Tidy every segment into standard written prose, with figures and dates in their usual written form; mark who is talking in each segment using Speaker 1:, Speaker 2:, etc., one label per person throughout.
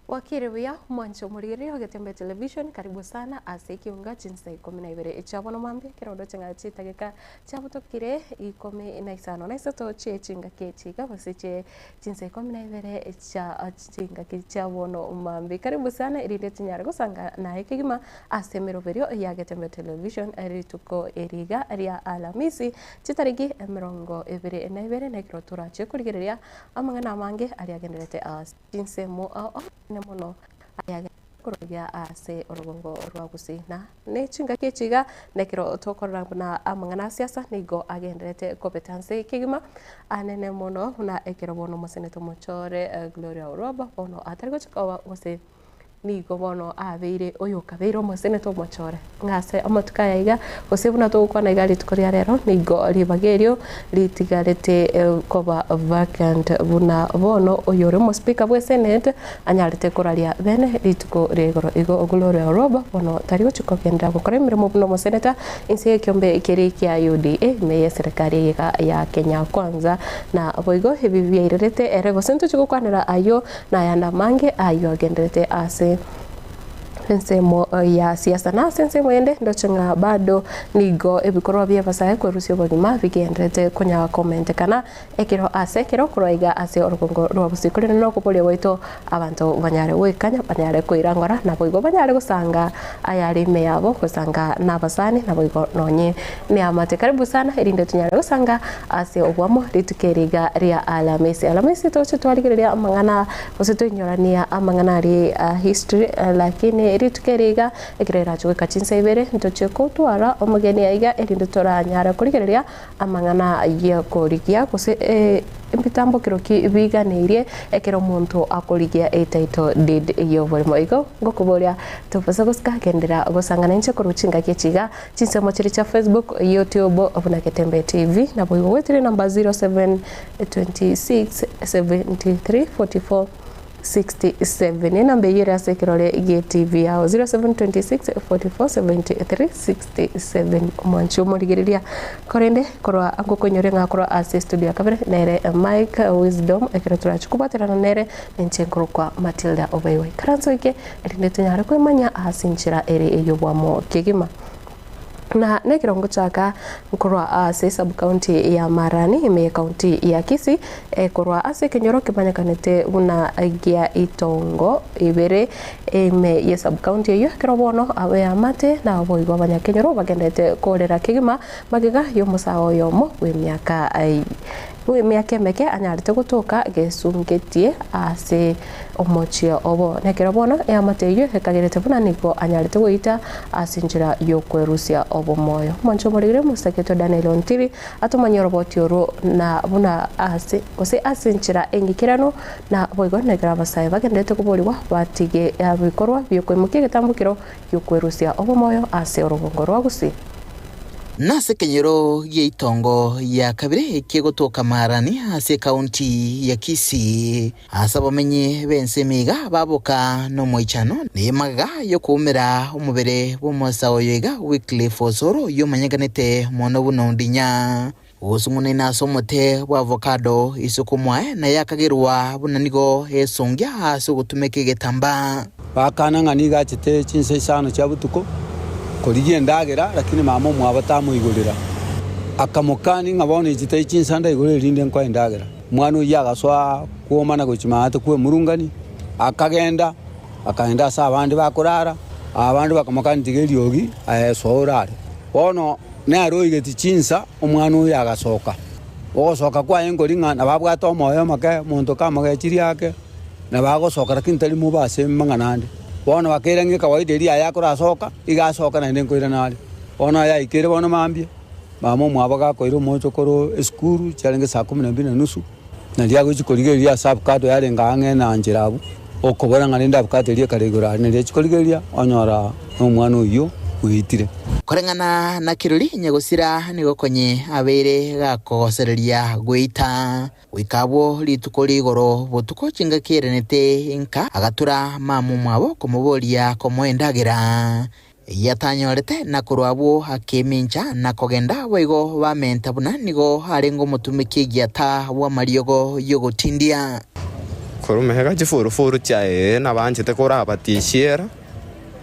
Speaker 1: Wakirewia mwancho muriri Gatembe Television, karibu sana ase kiunga jinsi 12 chabona mwambi kirondo chenga chitageka chabutokire 15 na isato chinga kechiga basiche jinsi 12 cha chinga kechabono mwambi karibu sana irinde tinyara gusanga na ikigima ase miroverio ya Gatembe Television rituko eriga ria alamisi chitarigi 22 na kirotura chekurigereria amangana mange aliagenderete jinsi mo muno ayaga kurugia ase orogongo rwagusi na nechinga kechiga nekiro tokorana na amangana siasa nigo agenderete competence kigima anene muno na ekiro bono moseneto mochore Gloria Oroba bono atargo chikawa wose nigo bono abeire oyo kabeiro moseneto mochore ngase amatuka yaiga osebuna to kwana igali tukoria rero nigo libagerio litigarete koba vacant buna bono oyo remo speaker bwe senate anyarete koraria bene lituko regoro igo Gloria Oroba bono tarigo chikogenda gukora mirimo buno moseneta inse kyombe kirikia UDA meye serikali ya Kenya kwanza na boigo hebi irete erego sento chikokwanira ayo na yanda mange ayo agenderete ase sensemo ya siasa na sensemo yende ndochenga bado nigo ebikorwa bya basaye kwerusyo bagima bigendete kunya comment kana ekiro ase kiro kuroiga ase orugongo rwa busikuri no kupolia waito abantu banyare wekanya banyare koirangora na boigo banyare gusanga ayari meyabo kusanga nabasani na boigo nonye ni amate karibu sana irinde tunyare gusanga ase obwamo ritukeriga ria alamisi tocho twaligeria amangana ositonyorania amangana ri history lakini ritukeriga ekirera chwe kachinsa ibere ntoche kutwara omugeni aiga erindo toranyara kurigereria amangana ya korigia kuse impitambo kiroki biganirie ekero muntu akorigia etaito did iyo volmo igo ngokuboria tofasa guska kendera gusangana nche kuruchinga kechiga chinse mochiri cha Facebook YouTube obuna Gatembe TV na boyo wetire number 0726 73 44 67 namba yira sekirole GTV yao 0726 44 73 67 mwancho murigereria korende korwa angokonyore ngakora ase studio kabere nere Mike Wisdom ekiratura chukubaterana nere nchenkoro kwa Matilda Obaiwe karanzo ike etindetunyara kwemanya asinchira ere eyobwamo kigima na nekirongo chaka nkorwa ase sub county ya Marani ime county ya Kisii korwa ase kenyoro kimanyakanete una gia itongo ibere ime ye sub county yo kirobono awe amate na boigo abanyakenyoro bagendete korera kigima magiga yo musao yomo we myaka ai we myaka meke anyarite gutoka gesungetie ase omochia obo nekirobono ya mate yo hekagerete buna niko anyarite goita asinjira yo kwerusia obo moyo mancho morire musaketo Daniel Ontiri atumanyoro botioro na buna ase ose asinjira engikirano na boigo negra basaye bagendete kuboriwa batige abikorwa byokwemukye getambukiro yo kwerusia obo moyo ase orobongo rwagusi
Speaker 2: nase kenyero yeitongo ya kabire kegotoka Marani ase county ya Kisii asabamenye bensemiga baboka no moichano nemaga yo kumera umubere bomosawo yega weekly fosoro yo manyaganete mono buno ndinya usumune naso mote wa avocado isukumwa na yakagirwa bunanigo esongya aso gutumeke getamba
Speaker 3: bakana ngani gachite chinse sano chabutuko korigie ndagera lakini mama mwabatamu igurira akamukani ngabone jite chinsanda igurira rinde kwa ndagera mwana yagaswa kuomana gochimata kwe murungani akaenda sa abandi bakurara abandi bakamukani tigeriogi ayesorare bono naroige tichinsa omwana yagasoka ogosoka kwa engoringa na babwata omoyo make muntu kama gachiri yake na bagosoka lakini tali mubase manganande bono bakerenge kawaida ria yakora soka igasoka na ndenko iranali ona ya ikere bono mambia mama mwabaga koiro mochokoro eskuru charenge saa 12:30 na ria gochikorigeria sub card yarenga ange na njirabu okobora ng'arinda bukatelia karegora ne ria chikorigeria onyora omwana uyo uitire
Speaker 2: korengana na kiruri nyegosira nigokonye abere gakosereria gweita wikabo litukori igoro botuko chinga kirenete inka agatura mamu mwabo komuboria komoendagera yatanyorete na kurwabo hakemincha na kogenda wego bamenta buna nigo harengo mutumiki giata wa mariogo yogotindia
Speaker 4: kurumehega chifurufuru chae na banchete kurabatishera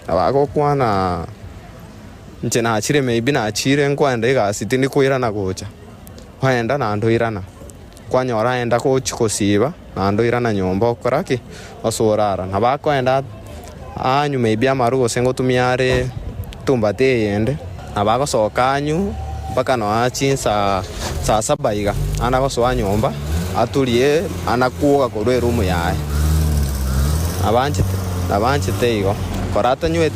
Speaker 4: abako kwana nche na chire maybe na chire nkwenda igasiti ndi kwirana gocha waenda na ndoirana kwanyora enda ko chikosiba na ndoirana nyomba okoraki osorara na bakwenda anyu maybe amarugo sengo tumiare tumbate yende abako sokanyu mpaka no achinsa saa 7 iga anako so anyomba atulie anakuoga korwe rumu yae abanchite igo korata nywe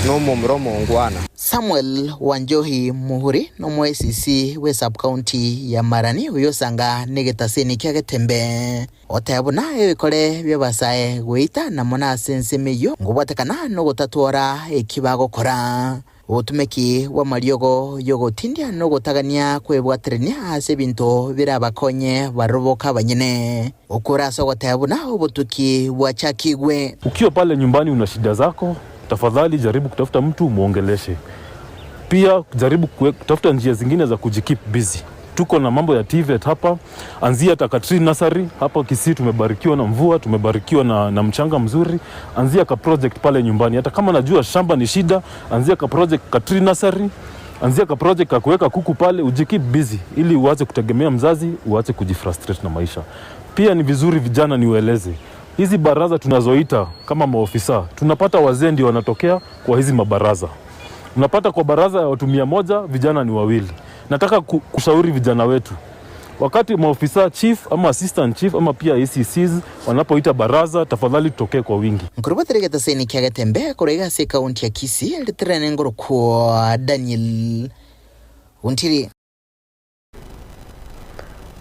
Speaker 4: nomo mromo ngwana.
Speaker 2: Samuel Wanjohi Muhuri no mwesisi we sub county ya Marani uyosanga negetaseni kya Getembe otebona ebikore byabasaye gwita na mona sensemeyo ngobatekana no gutatora ekibagokora utumeki wa mariogo yogotindia no gutagania kwebwaterania ase bintu birabakonye baroboka banyene ukura so gotebona ubutuki bwachakigwe.
Speaker 5: Ukiwa pale nyumbani una shida zako, tafadhali jaribu kutafuta mtu muongeleshe. Pia jaribu kutafuta njia zingine za kujikeep busy. Tuko na mambo ya TVET hapa, anzia Takatri Nursery hapa Kisii, tumebarikiwa na mvua, tumebarikiwa na mchanga mzuri. Anzia ka project pale nyumbani, hata kama najua shamba ni shida, anzia ka project Katri Nursery, anzia ka project ka kuweka kuku pale, ujikeep busy ili uache kutegemea mzazi, uache kujifrustrate na maisha. Pia ni vizuri vijana niueleze, hizi baraza tunazoita kama maofisa, tunapata wazee ndio wanatokea kwa hizi mabaraza. Unapata kwa baraza ya watu 100 vijana ni 2. Nataka kushauri vijana wetu, wakati maofisa chief ama assistant chief ama pia ACCs wanapoita baraza, tafadhali tutokee kwa wingi.
Speaker 2: Nkurubatere getaseni kya Getembe kurega se county ya Kisii litrene ngoro kwa Daniel Untiri.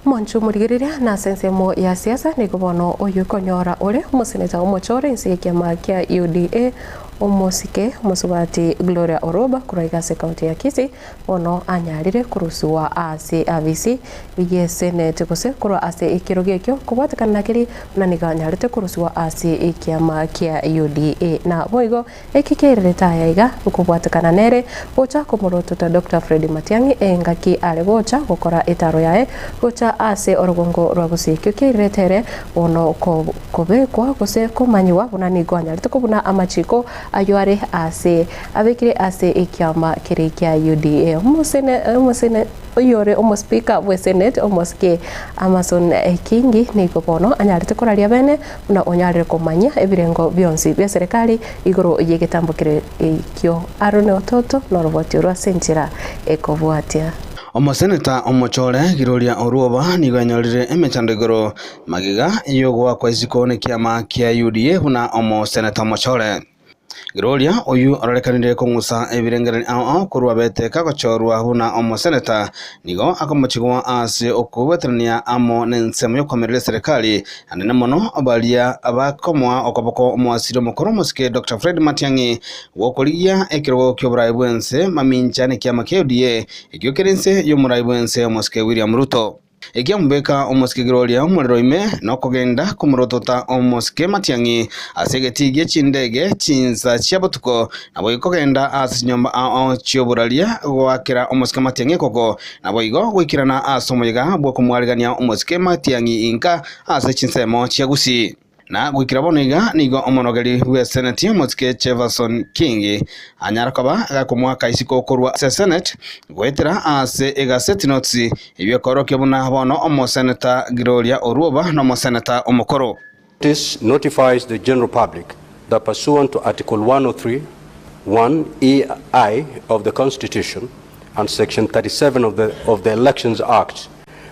Speaker 1: Monchu murigiriria na sensemo ya siasa ni kubono oyu konyora ore museneta omochore nsikia makia UDA omosike musubati Gloria Oroba kuraiga se county ya Kisii ono anyarire kurusua ase avisi bige senete kose kuro ase ikirogekyo kubatakana kiri naniga anyarite kurusua ase ikiama kia UDA na boigo ekikireta yaiga kubatakana nere gocha komoroto ta Dr. Fred Matiang'i engaki ale gocha gukora itaro yae gocha ase orogongo rwagusikyo kiretere ono kobekwa gose komanywa bunanigo anyarite kubuna amachiko ayuare ase abekire ase ikiama kirikia UDA musene oyore omospika we senate omoske Amason Kingi niko bono anyarite kuraria bene na onyarire komanya ebirengo byonsi bya serikali igoro yegetambukire ikyo arone ototo no roboti rwa senjira ekobwatia.
Speaker 6: Omoseneta omochore Gloria Oroba niganyorire emechando igoro magiga yogwa kwa izikone kiama kia UDA buna omoseneta omochore Gloria oyu arekanire kungusa ebirengerani ao kurwa bete kagochorwa buna omoseneta nigo akomochigwa ase okubetrania amo nensemo yokomerere serikali anene mono abalia abakomwa okoboko omwasiro mukuru musike Dr. Fred Matiang'i wokoligia ekirogo kyobrai bwense maminchane kiama kia UDA ekyokerense yomurai bwense musike William Ruto ekiambeka omosike Gloria omweroime nokogenda kumurotota omosike Matiang'i asegetigie chindege chinza chiabotuko nabo ikogenda asinyomba ao chioburalia gwakira omosike Matiang'i koko nabo igo gwikirana asomoyega bwo kumwarigania omosike Matiang'i inka ase chinsemo chiagusi na gwikira boniga nigo omonogeri we senate omosike Jefferson King anyarakaba agakomwaka isiko korwa se senate gwetera ase egaseti notes ibekoro kebuna bono omoseneta Gloria Oroba no omoseneta omokoro.
Speaker 7: This notifies the general public that pursuant to Article 103, 1EI of the Constitution and Section 37 of the Elections Act,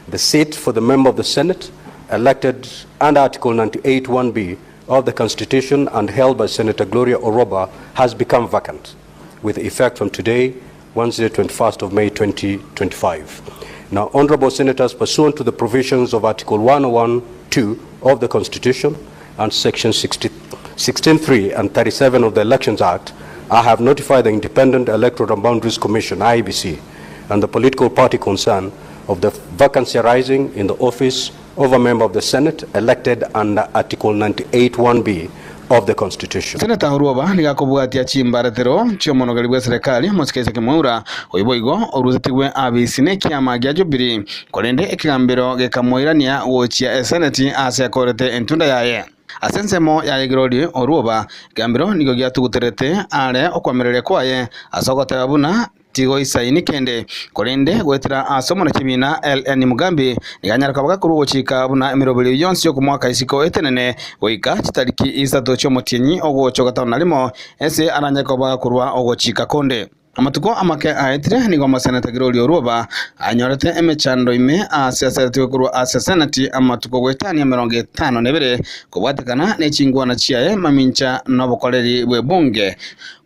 Speaker 7: the seat for the member of the Senate elected under Article 98 1B of the Constitution and held by Senator Gloria Oroba has become vacant with effect from today, Wednesday 21st of May 2025. Now, Honorable Senators, pursuant to the provisions of Article 101(2) of the Constitution and Section 16(3) and 37 of the Elections Act, I have notified the Independent Electoral and Boundaries Commission, IEBC, and the political party concerned of the vacancy arising in the office of a member of the Senate elected under Article 98 1B of the Constitution.
Speaker 6: Seneta Uruoba nigakubwatia chimbaratero chiomonogari bwa serikali musikese kimwaura oiboigo oruzetigwe abisine kiama gya Jubilee kolende ekigambiro gekamoirania wochia seneti ase akorete entunda yaye asensemo ya Giroli Uruoba gambiro nigo gyatuguterete ale okwamerere kwaye asogotera buna tigo isaini kende kolende gwetera asomo na kibina LN Mugambi niganyaraka bagakuru gochika buna emirobiri yonsi yo kumwaka isiko etenene goika chitariki isato cyo mutinyi ogocho gatano nalimo ese aranyako bagakurwa ogochika konde amatuko amake aetire nigo maseneta Giroli Uruoba anyorete emechando ime asiasete kurwa asiasenati amatuko gwetania 52 kubwatikana nechingwana chiaye mamincha nobokoleri bwe bunge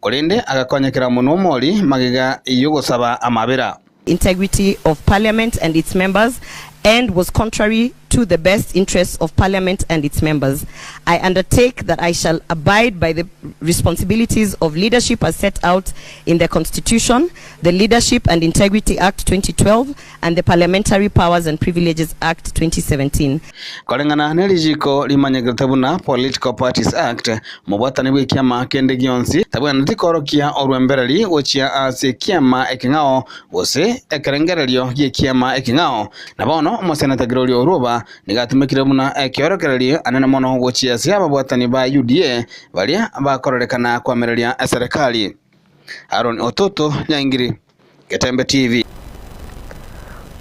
Speaker 6: kolende agakonyekera muno moli magiga yugosaba amabera.
Speaker 8: Integrity of Parliament and its members and was contrary to the best interests of Parliament and its members. I undertake that I shall abide by the responsibilities of leadership as set out in the Constitution, the Leadership and Integrity Act 2012, and the Parliamentary Powers and Privileges Act 2017.
Speaker 6: Kolengana nelijiko limanyegetabuna Political Parties Act, mubwatani bwe kiama kende gionsi, tabwana tikorokia orwemberali wochia ase kiama ekingao, wose ekerengerelio ye kiama ekingao, nabono Seneta Giroli Uruoba nigatumikire buna ekiorokereri anene mono gochia sia babwatani ba UDA balia bakorerekana kwamereria serikali. Aaron Ototo, Nyangiri, Getembe TV.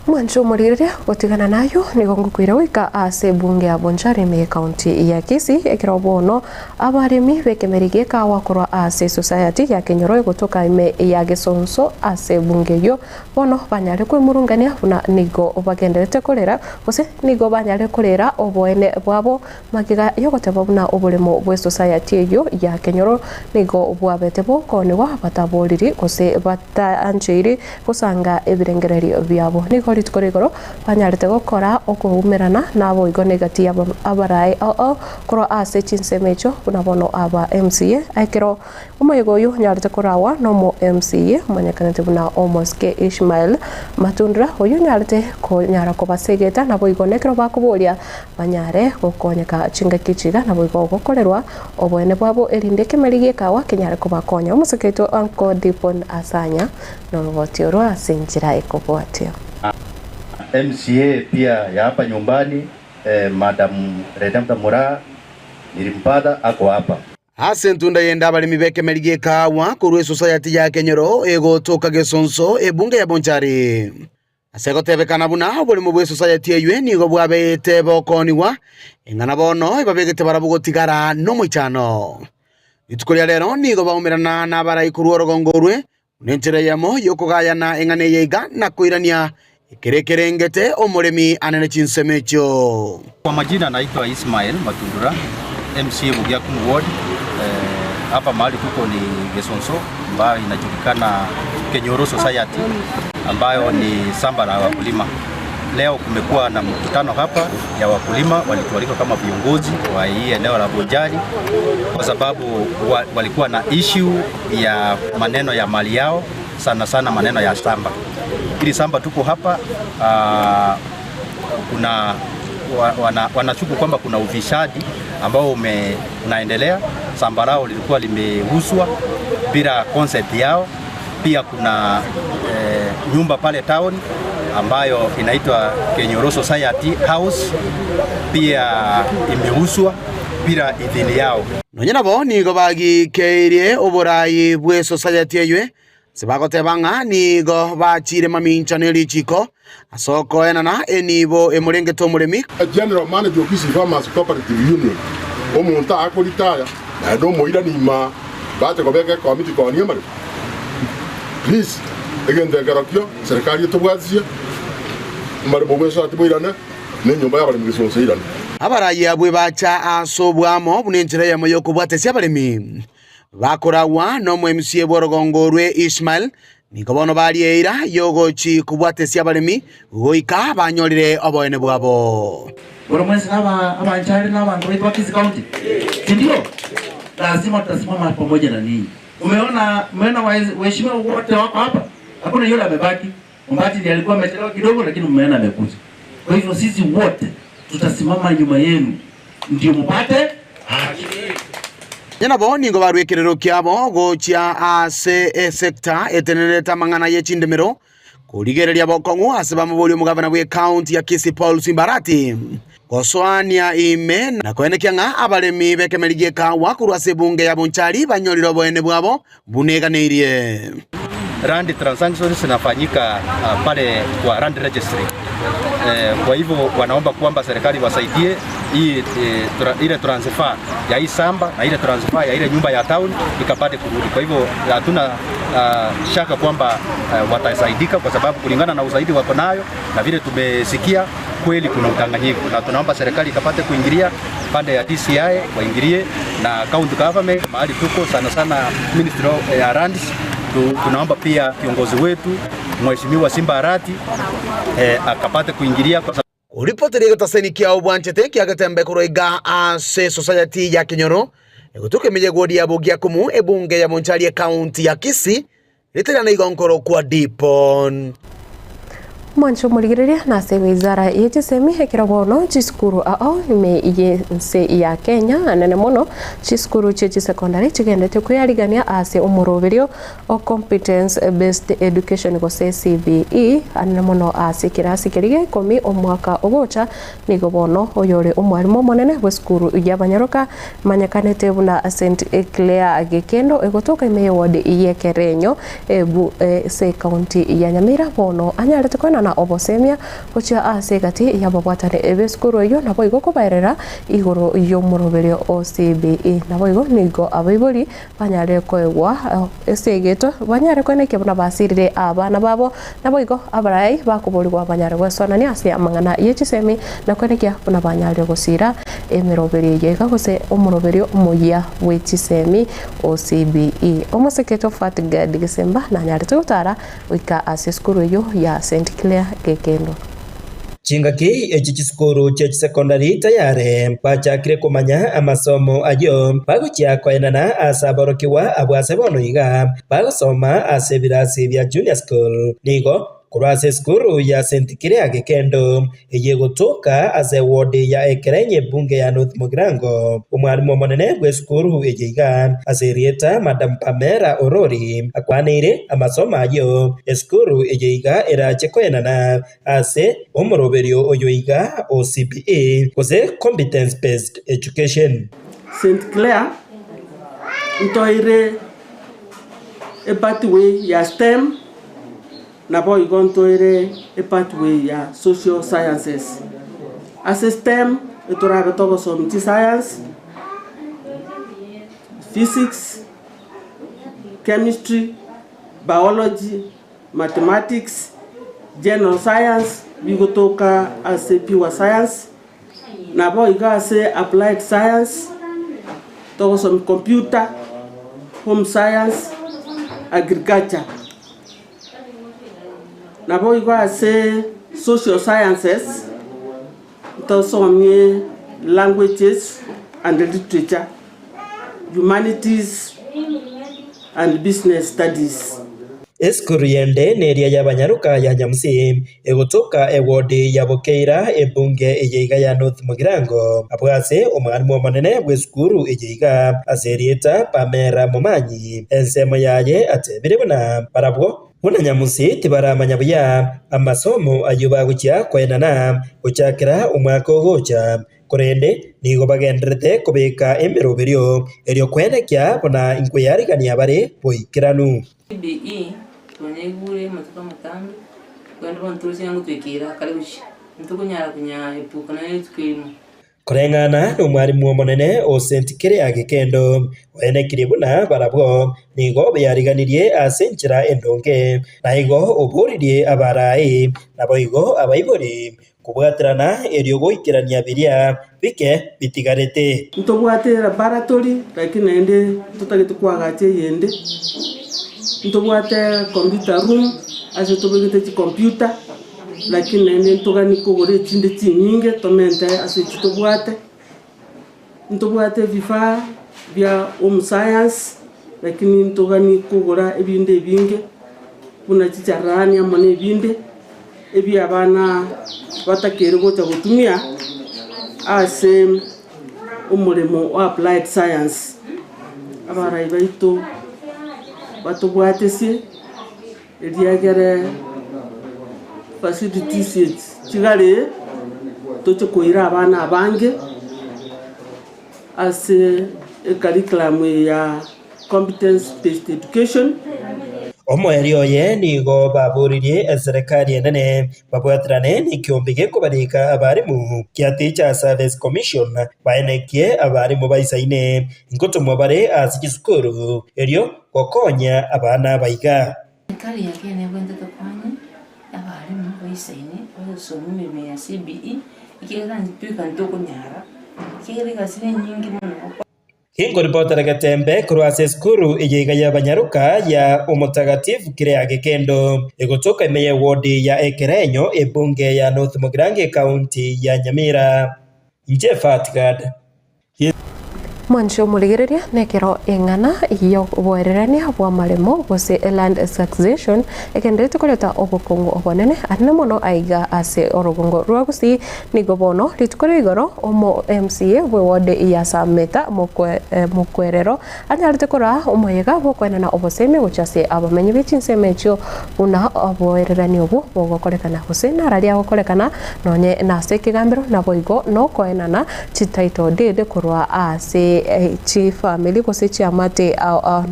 Speaker 1: Mwancho muriria gotigana nayo nigo ngukwira wika ase bunge ya Bonchari me county ya Kisii ekirobono abaremi bekemerigie kawa kurwa ase society ya Kenyoro gotoka ime ya Gesonso ase bunge yo bono banyare kwimurungania buna nigo obagenderete kurera ose nigo banyare kurera oboene bwabo magiga yogoteba buna oburemo bwe society yo ya Kenyoro nigo bwabete bokonwa bataboriri ose batanchiri kusanga ebirengererio byabo nigo ritkorigoro banyarete gukora okuhumerana nabo igo negati abarai koro ase chinsemecho unabono aba MCA akiro umayego yo nyarete korawa no mo MCA manyakanete buna Omoske Ishmael Matundra oyo nyarete ko nyara ko basegeta nabo igo nekro bakubolia banyare gukonyeka chinga kichiga nabo igo gukorerwa obwene bwabo erinde kemerigie kawa kenyare ko bakonya umuseketo Uncle Dipon Asanya no botio asinjira ekobotio.
Speaker 9: MCA pia ya hapa nyumbani Madam Redempta Mura nilimpata ako hapa.
Speaker 2: Asentunda yenda abalimi bekemerigie kawa kurwe society ya Kenyoro egotoka Gesonso ebunge ya Bonchari. Asegotebekana buna obulimu bwe society eywe nigo bwabete bokoniwa engana bono ibabegete barabugotigara no muchano. Itukolia lero nigo baumirana na baraikuru orogongorwe nentere yamo yokugayana engane yeiga na kuirania Kerekerengete omuremi anene chinsemecho.
Speaker 10: Kwa majina naitwa Ismail Matundura, MCA Bugiakum Ward. Hapa mahali tuko ni Gesonso ambayo inajulikana Kenyoro Society ambayo ni samba la wakulima. Leo kumekuwa na mkutano hapa ya wakulima walitualika kama viongozi wa hii eneo la Bonchari kwa sababu walikuwa na issue ya maneno ya mali yao, sana sana maneno ya shamba. Hili samba tuko hapa kuna wanashuku kwamba kuna ufisadi ambao unaendelea. Samba lao lilikuwa limeuzwa bila concept yao. Pia kuna nyumba pale town ambayo inaitwa Kenyoro Society House pia imeuzwa bila idhini yao.
Speaker 2: Nonyena bo nigo bagikerie oborai bwe society eywe sibagotebanga nigo bachire mamincha nelichiko asoko enana enibo emurengeto omuremi.
Speaker 11: General Manager of Kisii Farmers Cooperative Union omuntu akolitaya na ndo moira nima bate kobeke committee koni amare. Please again the garakyo serikali yetobwazia mare bobesa atiboirana nenyumba yabali mwisonse irana.
Speaker 2: Abarayi abwe bacha asobwamo bunenjere yamoyo kubwatesia abalemi bakorawa no mu MCA borogongorwe Ishmael nikobono balieira yogochi kubwatesia abalemi goika banyorire oboene bwabo.
Speaker 12: Boromwezi abanchari n'abantu wa Kisii County. Ndio lazima tutasimama pamoja na ninyi. Umeona waheshimiwa wote wako hapa. Hakuna yule amebaki. Mbati ndiye alikuwa amechelewa kidogo lakini umeona amekuja. Kwa hivyo sisi wote tutasimama nyuma yenu ndio mpate haki.
Speaker 6: Nyana bo ningo barwekirero kiabo gocha ase sector etenereta mangana ye chindemero kurigereria bokongu ase bamubuli omugavana bwe county ya Kisii Paul Simbarati goswania ime na kwenekia nga abalemi bekemerigie kawa kurwa se bunge ya Bonchari banyoriro boene bwabo buneganeirie.
Speaker 10: Land transactions zinafanyika pale kwa land registry. Kwa hivyo wanaomba kwamba serikali wasaidie hii ile transfer ya hii samba na ile transfer ya ile nyumba ya town ikapate kurudi. Kwa hivyo hatuna shaka kwamba watasaidika, kwa sababu kulingana na usaidi wako nayo na vile tumesikia kweli kuna udanganyifu, na tunaomba serikali ikapate kuingilia pande ya DCI waingilie na county government mahali tuko sana sana Ministry of Lands. Tunaomba pia kiongozi wetu Mheshimiwa Simbarati akapate kuingilia kwa sababu
Speaker 6: ulipoteria gataseni kia obwanchete kia gatembe kuroiga ase society ya Kenyoro egutuke meje godi ya bogia kumu ebunge ya Bonchari county ya Kisii litera na igonkoro kwa dipon
Speaker 1: Mwancho muligireria na se wizara yechisemi hekirabono chiskuru ao ime iye nse ya Kenya anene mono chiskuru chechi secondary chigendete kuyarigania ase umuroberio o competence based education go CBE anene mono ase kirasi kirige komi omwaka ogocha nigo bono oyore omwarimu monene we skuru ya Banyaroka manyakanete buna St Clair Gekendo egotoka ime ward iye Kerenyo ebu se county ya Nyamira bono anyarete kona na obosemia gocha ase gati ya babwatane ebeskuru yo nabo igo kubairera igoro yo muroberio OCBE nabo igo nigo abaibori banyare koegwa esegeto banyare kweneke buna basirire abana babo nabo igo abarai bakuborirwa banyare gwesona ni ase amangana yechisemi na kweneke buna banyare gosira emiroberio yega gose omuroberio moya wechisemi OCBE omoseketo Fatgad Gisemba na nyare tutara wika ase skuru yo ya St Clair Gekendo.
Speaker 13: Chingaki echichiskuru chechi secondary tayare bachakire kumanya amasomo ayo baguchia kwaenana asaborokiwa abwase bono iga bagosoma ase birasi bya junior school nigo kurase skuru ya St Clair Gekendo eyegotoka ase ward ya Ekerenye bunge ya North Mugirango umwarimu monene gwe skuru ejiga ase rieta Madam Pamela Orori akwanire amasoma ayo skuru ejiga erache koenana ase umuroberio oyoiga OCBE kose competence based education.
Speaker 14: St Clair ntoire a pathway ya STEM na boy gontoire a pathway ya social sciences. As a STEM etora betogo som science, physics, chemistry, biology, mathematics, general science, bigotoka as a pure science. Na boy ga as a applied science, togo som computer, home science, agriculture. Na boy go ase social sciences to some languages and literature, humanities and business studies.
Speaker 13: Eskuriende neria ya Banyaruka ya Nyamsi egotoka ewode ya Bokeira ebunge ejeiga ya North Mugirango abwase omwarimu monene bweskuru ejeiga aserieta Pamela Momanyi ensemo yaye atebiribona parabwo Buna Nyamusi tibaramanya buya amasomo ayo baguchia kwenana guchakira umwaka ogocha kurende nigo bagenderete kubika emiroberio erio kwenekya buna inkuyarigania bare boikiranu
Speaker 15: CBE twanegure matuka mutano kwenda bantuzi yangu twekira kalebushi ntukunyara kunya epuka na etukimo
Speaker 13: kurengana n'umwarimu monene o St Clair Gekendo wenekire buna barabwo nigo byariganirie asenchira endonge naigo oburirie abarai naboigo abaibori kubwatirana erio goikirania biria bike bitigarete
Speaker 14: ntobwate laboratory lakini ende tutagete kwagache yende ntobwate computer room aje tobegete computer lakini ende togani kogore chinde chinyinge tomente ase ntobwate vifaa vya home science lakini ntogani kogora ebinde binge kuna chicharani amone ebinde ebi abana batakere gocha gutumia ase umurimo wa applied science abarai baitu batubwatesie eriagere facilities chigare toche koira abana abange as a curriculum ya competence based education.
Speaker 13: Omweri oye nigo baburirie serikali enene babwatirane n'ikiombe gikubarika abarimu kia Teacher Service Commission baenekie abarimu baisaine ingotumwa bare asikisukuru erio gokonya abana baiga.
Speaker 15: Serikali yake nebwende tokanye abarimu baisaine basoma mirimo ya CBE ikigana ntwika ntoko nyara ikigere gasire nyingi muno.
Speaker 13: Hingo ripotera Gatembe kurwase skuru igiga ya banyaruka ya Umutagatifu Kirea Gekendo egotoka imeye wodi ya Ekerenyo ebunge ya North Mugirange County ya Nyamira. Nje Fatgad
Speaker 1: Mwancho muligereria nekero engana iyo bwererania bwa maremo bose land succession ekendete koleta obukungu obonene arine mono aiga ase orogongo rwagusi nigobono litukore igoro omo MCA bwe wode ya Sameta mukwerero anyarite kora omoyega bokwenana oboseme gochase abamenyi bichinsemecho una obwererania obu bogokorekana bose nararia gokorekana nonye nase kigambiro naboigo no koenana chitaito dede korwa ase chi family gose chi amate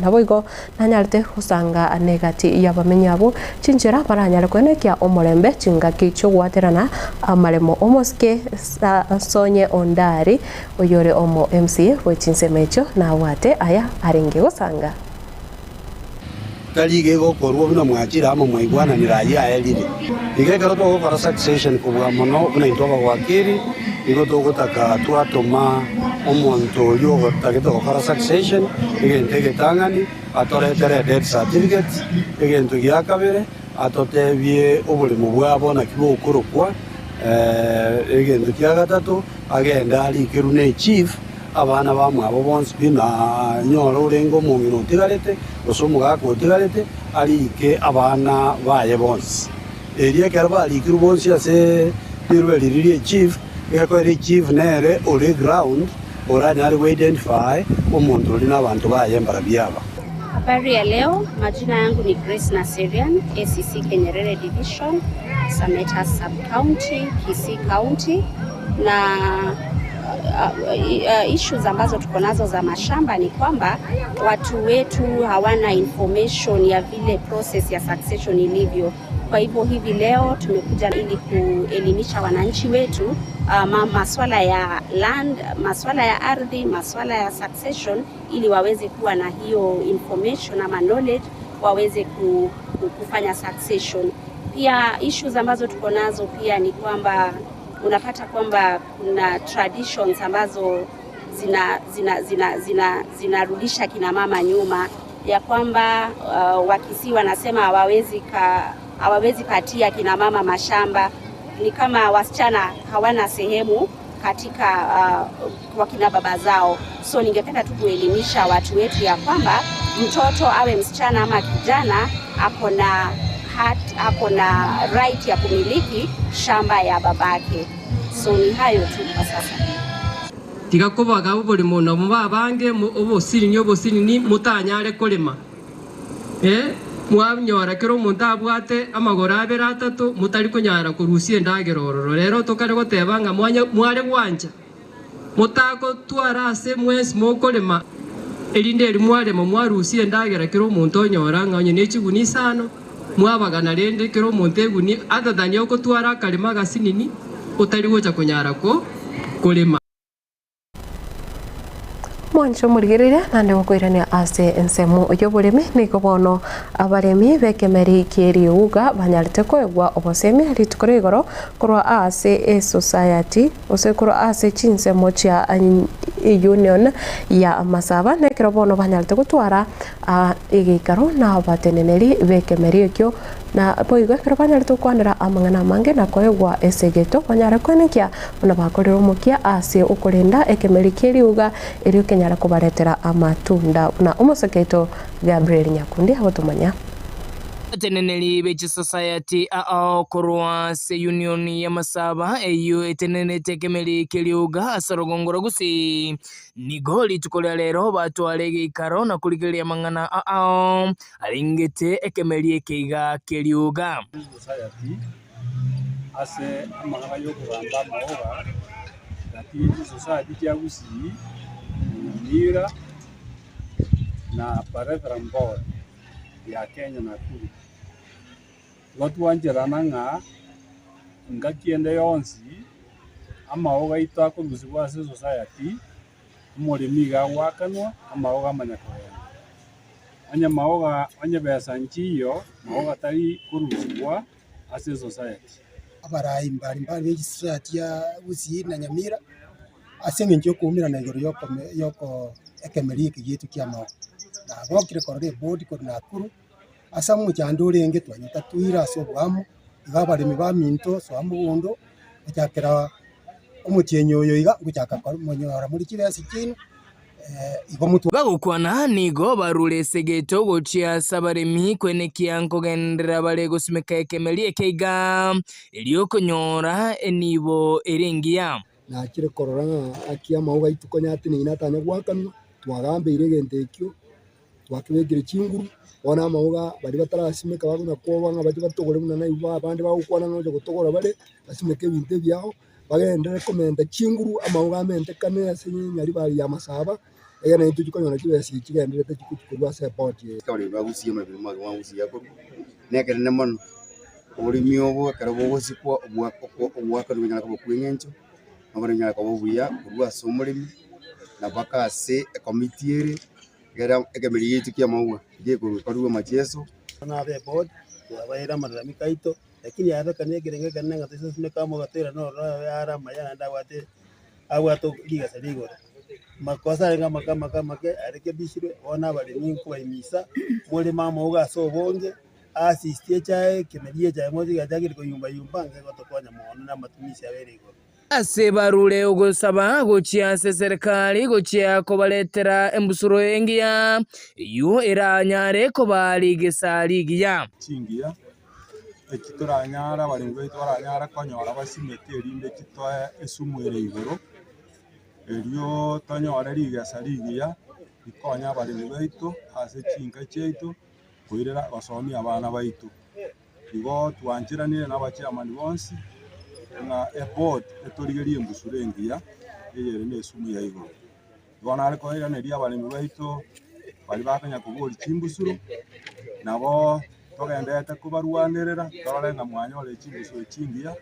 Speaker 1: naboigo nanyarte husanga negati yabamenyabo chinjera baranyare kwenekia omorembe chingaki cyo gwaterana amaremo omoske sonye ondari oyore omo MCA wechinsemecho na wate aya arenge gosanga
Speaker 3: talige gokorwo bino mwakira amo mwaigwana niraya elire igekero to gukora succession kubwa mono kuna intoba gwakiri igo to gutaka twatoma omonto yo gutagito gukora succession igentege tangani atoretere death certificate igento gyakabere atotebye obulimo bwabo na kibo ukurukwa igento gyagatatu agenda ali kirune chief abana bamwe abo bonse bina nyoro urengo mungiro tigarete osomo gako tigarete alike abana baye bonse erie kerba alikiru bonse ase dirweliririe chief ekore chief nere ore ground oranya ari identify omuntu uri n'abantu baye mbara byaba.
Speaker 16: Habari ya leo, majina yangu ni Grace Naserian, ACC Kenyerere Division, Sameta Sub-County, Kisii County, na issues ambazo tuko nazo za mashamba ni kwamba watu wetu hawana information ya vile process ya succession ilivyo. Kwa hivyo hivi leo tumekuja ili kuelimisha wananchi wetu masuala ya land, masuala ya ardhi, masuala ya succession ili waweze kuwa na hiyo information ama knowledge waweze kufanya succession. Pia issues ambazo tuko nazo pia ni kwamba unapata kwamba kuna traditions ambazo zinarudisha kina mama nyuma, ya kwamba Wakisii wanasema hawawezi patia kina mama mashamba, ni kama wasichana hawana sehemu katika kwa kina baba zao. So ningependa tu kuelimisha watu wetu ya kwamba mtoto awe msichana ama kijana ako na right ya kumiliki shamba ya babake. So ni hayo tu kwa sasa.
Speaker 17: Tigakobaga buri muntu mubabange obosiri ni mutanyare kolema mwanyora kero omuntu abwate amagoro abere atatu mutari kunyara kurusia endagerororo rero tokare gotebanga mware gwanja mutako twara ase mwesi mokolema erinde eri mwarema mwarusia endagera kero omuntu onyora ng'onye n'ekiguni isano mwabagana rende kero omuntu eguni other than okotwara akarima gasinini utari gocha kunyara kolema.
Speaker 1: Mwancho murigereria nande gukwirania ase ensemo oyo burimi niko bono abaremi bekemeri kieri uga banyarite kwegwa obosemi ritukore igoro kurwa ase society ose kurwa ase chinsemo chia union ya masaba nekero bono banyarite gutwara igikaro na bateneneri bekemeri ekyo na boigo kero banyarite kwanira amangana mange na kwegwa esegeto banyare kwenekia ona bakorero mukia ase ukorinda ekemeri kieri uga eri kenyara kubaretera amatunda na umuseketo Gabriel Nyakundi abatumanya.
Speaker 18: Teneneli bechi society korwa se union ya Masaba eyo etenene tekemeli keliuga asarogongora gusi ni goli tukolera lero batwalege ikaro na kuligelia mangana alingete ekemeli ekeiga keliuga
Speaker 19: society ase amagana yo kuramba maoga lakini society ya gusi mira na parefera mbora ya Kenya na Nakuru watu wanjirana nga kiende yonsi amaoga itako muzigwa se society umurimiga wakanwa amaoga manyakoya anya maoga anya besa nchiyo maoga tari kuruzigwa ase society
Speaker 20: abarai mbali be society ya Gusii na Nyamira ase ngenjo kumira na igoro yoko ekemeri kigitu kia maoga na gokire korore board ko Nakuru asa muchandure nge twanyota tuira so bwamo igaba remi ba minto so amugundo cyakera umutyenyo yo iga gucyaka monyora muri kibesi kino igo mutu
Speaker 18: bagukwana nigo barule segeto gochia sabaremi kwene kianko gendera bale gusimeka ekemeli ekeiga eliokonyora enibo erengia
Speaker 21: na kire korora akia mauga itukonyate ni natanya gwakanwa twagambe iregentekyo twakibegire chinguru ona mauga bari batarasimeka baguna kwobanga bati batogore muna na iba abandi bagukwana no gutogora bare basimeke binte byao bagendere komenda chinguru amauga mente kane asinyi nyari bari ya Masaba ega na itu konyona kibesi kigendere te kikukurwa support ye
Speaker 22: kabari bagusiye mabiri mwagusiye ko nekere nemon urimi obo karabo gosikwa obwaka rwenya ko kwenyencho abanya ko buya kurwa somurimi na bakase committee era ekemeli yitu kia maua je kuruwa macheso
Speaker 20: na be board yabaira marami kaito lakini yabeka negere kana ngatisa sime kama gatera no ara mayana ndawate awato liga saligo makosa renga makama ke arekebishirwe ona bali ninku bayimisa mole mama uga so bonge assistie chae kemelie chae mozi gajagiri ko yumba nge gotokonya muone na matumishi aberego
Speaker 18: asebarule ugusaba guchia serikali guchia ko baletera embusuro engia yu iranyare ko baligesa ligia
Speaker 19: chingia ekitoranyara bali ngo itoranyara konyora basimete rinde kitwa esumwere igoro elio tonyora ligesa ligia ikonya bali ngo ase chinga cheito kuirera basomi abana baitu igo twanjiranire n'abachairman bonsi na board etorigerie mbusurengia eyere nesumu ya igoro bona ariko ira ne ria bali mbaito bali bakanya kugori chimbusuru nabo togendete kubarwanirira torenga mwanya ole chimbusuru chingia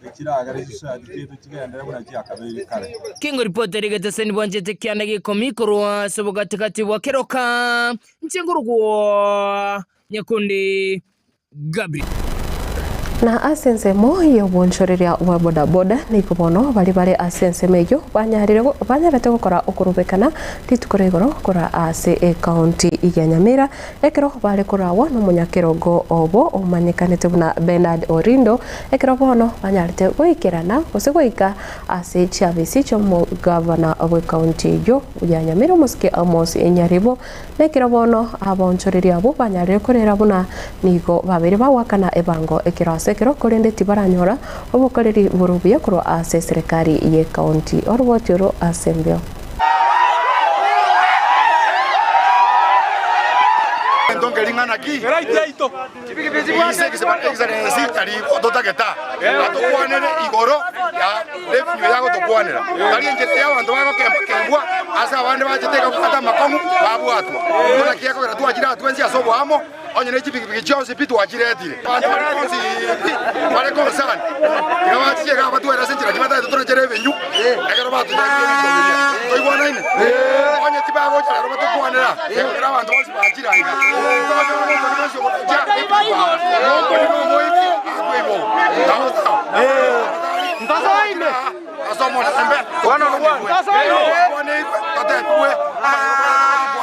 Speaker 19: ekiragare society ketu kigendere buna kiakabiri kare
Speaker 18: Kingo reporter igateseni bonjete kyana gikomikoro sobogatikati wa keroka nchengurugwo Nyakundi Gabriel
Speaker 1: na asense moyo bonchoreria wa boda boda ni kubono bali asense meyo banyarete gukora ukurubekana titukoregoro kora ase county ya Nyamira ekero bali korawa no munyakirogo obo umanyikanete buna Bernard Orindo ekero bono banyarete goikerana osegoika ase chavisi chomo governor of county yo ya Nyamira muske Amos Enyaribo ekero bono abonchoreria abo banyarete korera buna nigo babiri bawakana ebango ekero sekero korende tibaranyora obukoreri burubiye kuro ase serikali ye county orwotiro asembyo
Speaker 23: Lingana aquí. Dice que se va a necesitar y otra que está. La tocuanera y goro ya le fiago tocuanera. Alguien que te haga cuando va que gua asa bande va a te ka kata makomu ba buatu. Kuna kiako que tu ajira tu ensia so boamo. Onye ne chipi que chao se pitu ajira etire. Pande va konsi vale con san. Ya va a llegar va tu era sentir que mata de otro jere venyu. Ya que roba tu da que estoy buena ine. Onye tiba go ya roba tocuanera. Era va dos va ajira.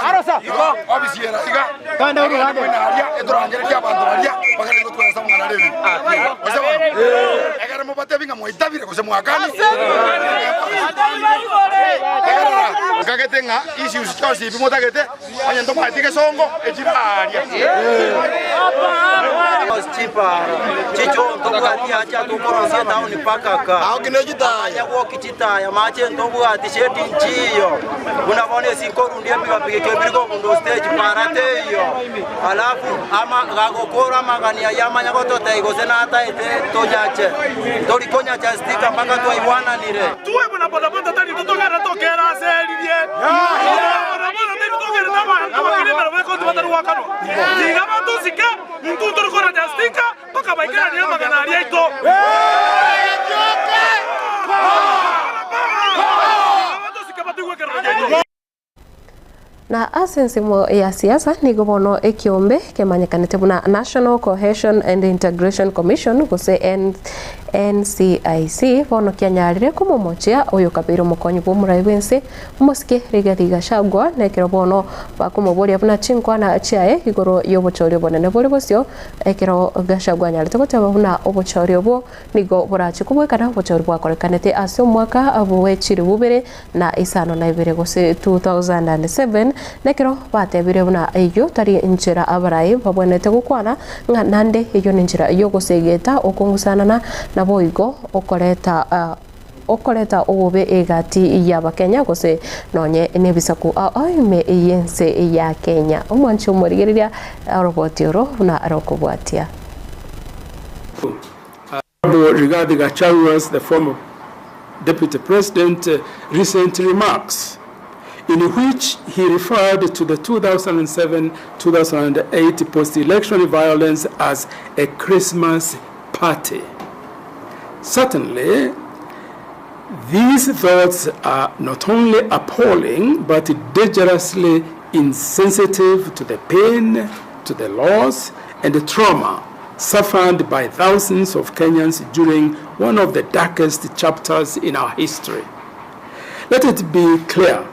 Speaker 23: Arosa. Obisiera iga. Kanda uri hande. Etorangere abantu balia bakari gutwesa mwana levi. Osaba. Egara mubate binga moitabire kose mwakani. Kagetenga issues chosi bimotagete anyendo patike songo ejiraria.
Speaker 4: Chicho ntobu ati acha tukorosia tauni pakaka.
Speaker 23: Akinejita
Speaker 4: ya wokitita ya mache ntobu ati sheti nchiyo. Unabone sikoru ndiye pigapige kebiriko kundo stage parate hiyo. Alafu ama gagokora magania yama nyagoto taigose na ata ete tonyache. Tori konya cha stika mpaka tu iwana nire.
Speaker 5: Tuwe kuna bodaboda tani tutokera tokera selie. Bodaboda tani tutokera na kilima na weko tuwataru wakano. Tigama tusika mtu torokora cha stika mpaka baikira ni magana aliaito.
Speaker 1: Na asensimo ya siasa ni gobono ekiombe kemanyekanete buna National Cohesion and Integration Commission gose NCIC bono kianyarire kumumochia oyo kabiro mukonyi bumurai wense musike Rigathi Gachagua nekero bono bakumuboria buna chinkwa na chiae igoro yobochorio bonene bori bosio ekero Gachagua nyarite goteba buna obochorio bo nigo borachi kubwekana obochorio bwakorekanete asio mwaka abowe chiri bubere na isano na ibere gose 2007 nekero batebire buna iyo tari njira abarai babonete gukwana nande iyo njira yo gosegeta okungusana na boigo okoreta obe egati ya bakenya gose nonye nebisaku aime yense ya Kenya omwancho morigereria roboti oro na rokobwatia.
Speaker 7: Regarding Gachagua's, the former deputy president, recent remarks in which he referred to the 2007-2008 post-election violence as a Christmas party. Certainly, these thoughts are not only appalling, but dangerously insensitive to the pain, to the loss, and the trauma suffered by thousands of Kenyans during one of the darkest chapters in our history. Let it be clear,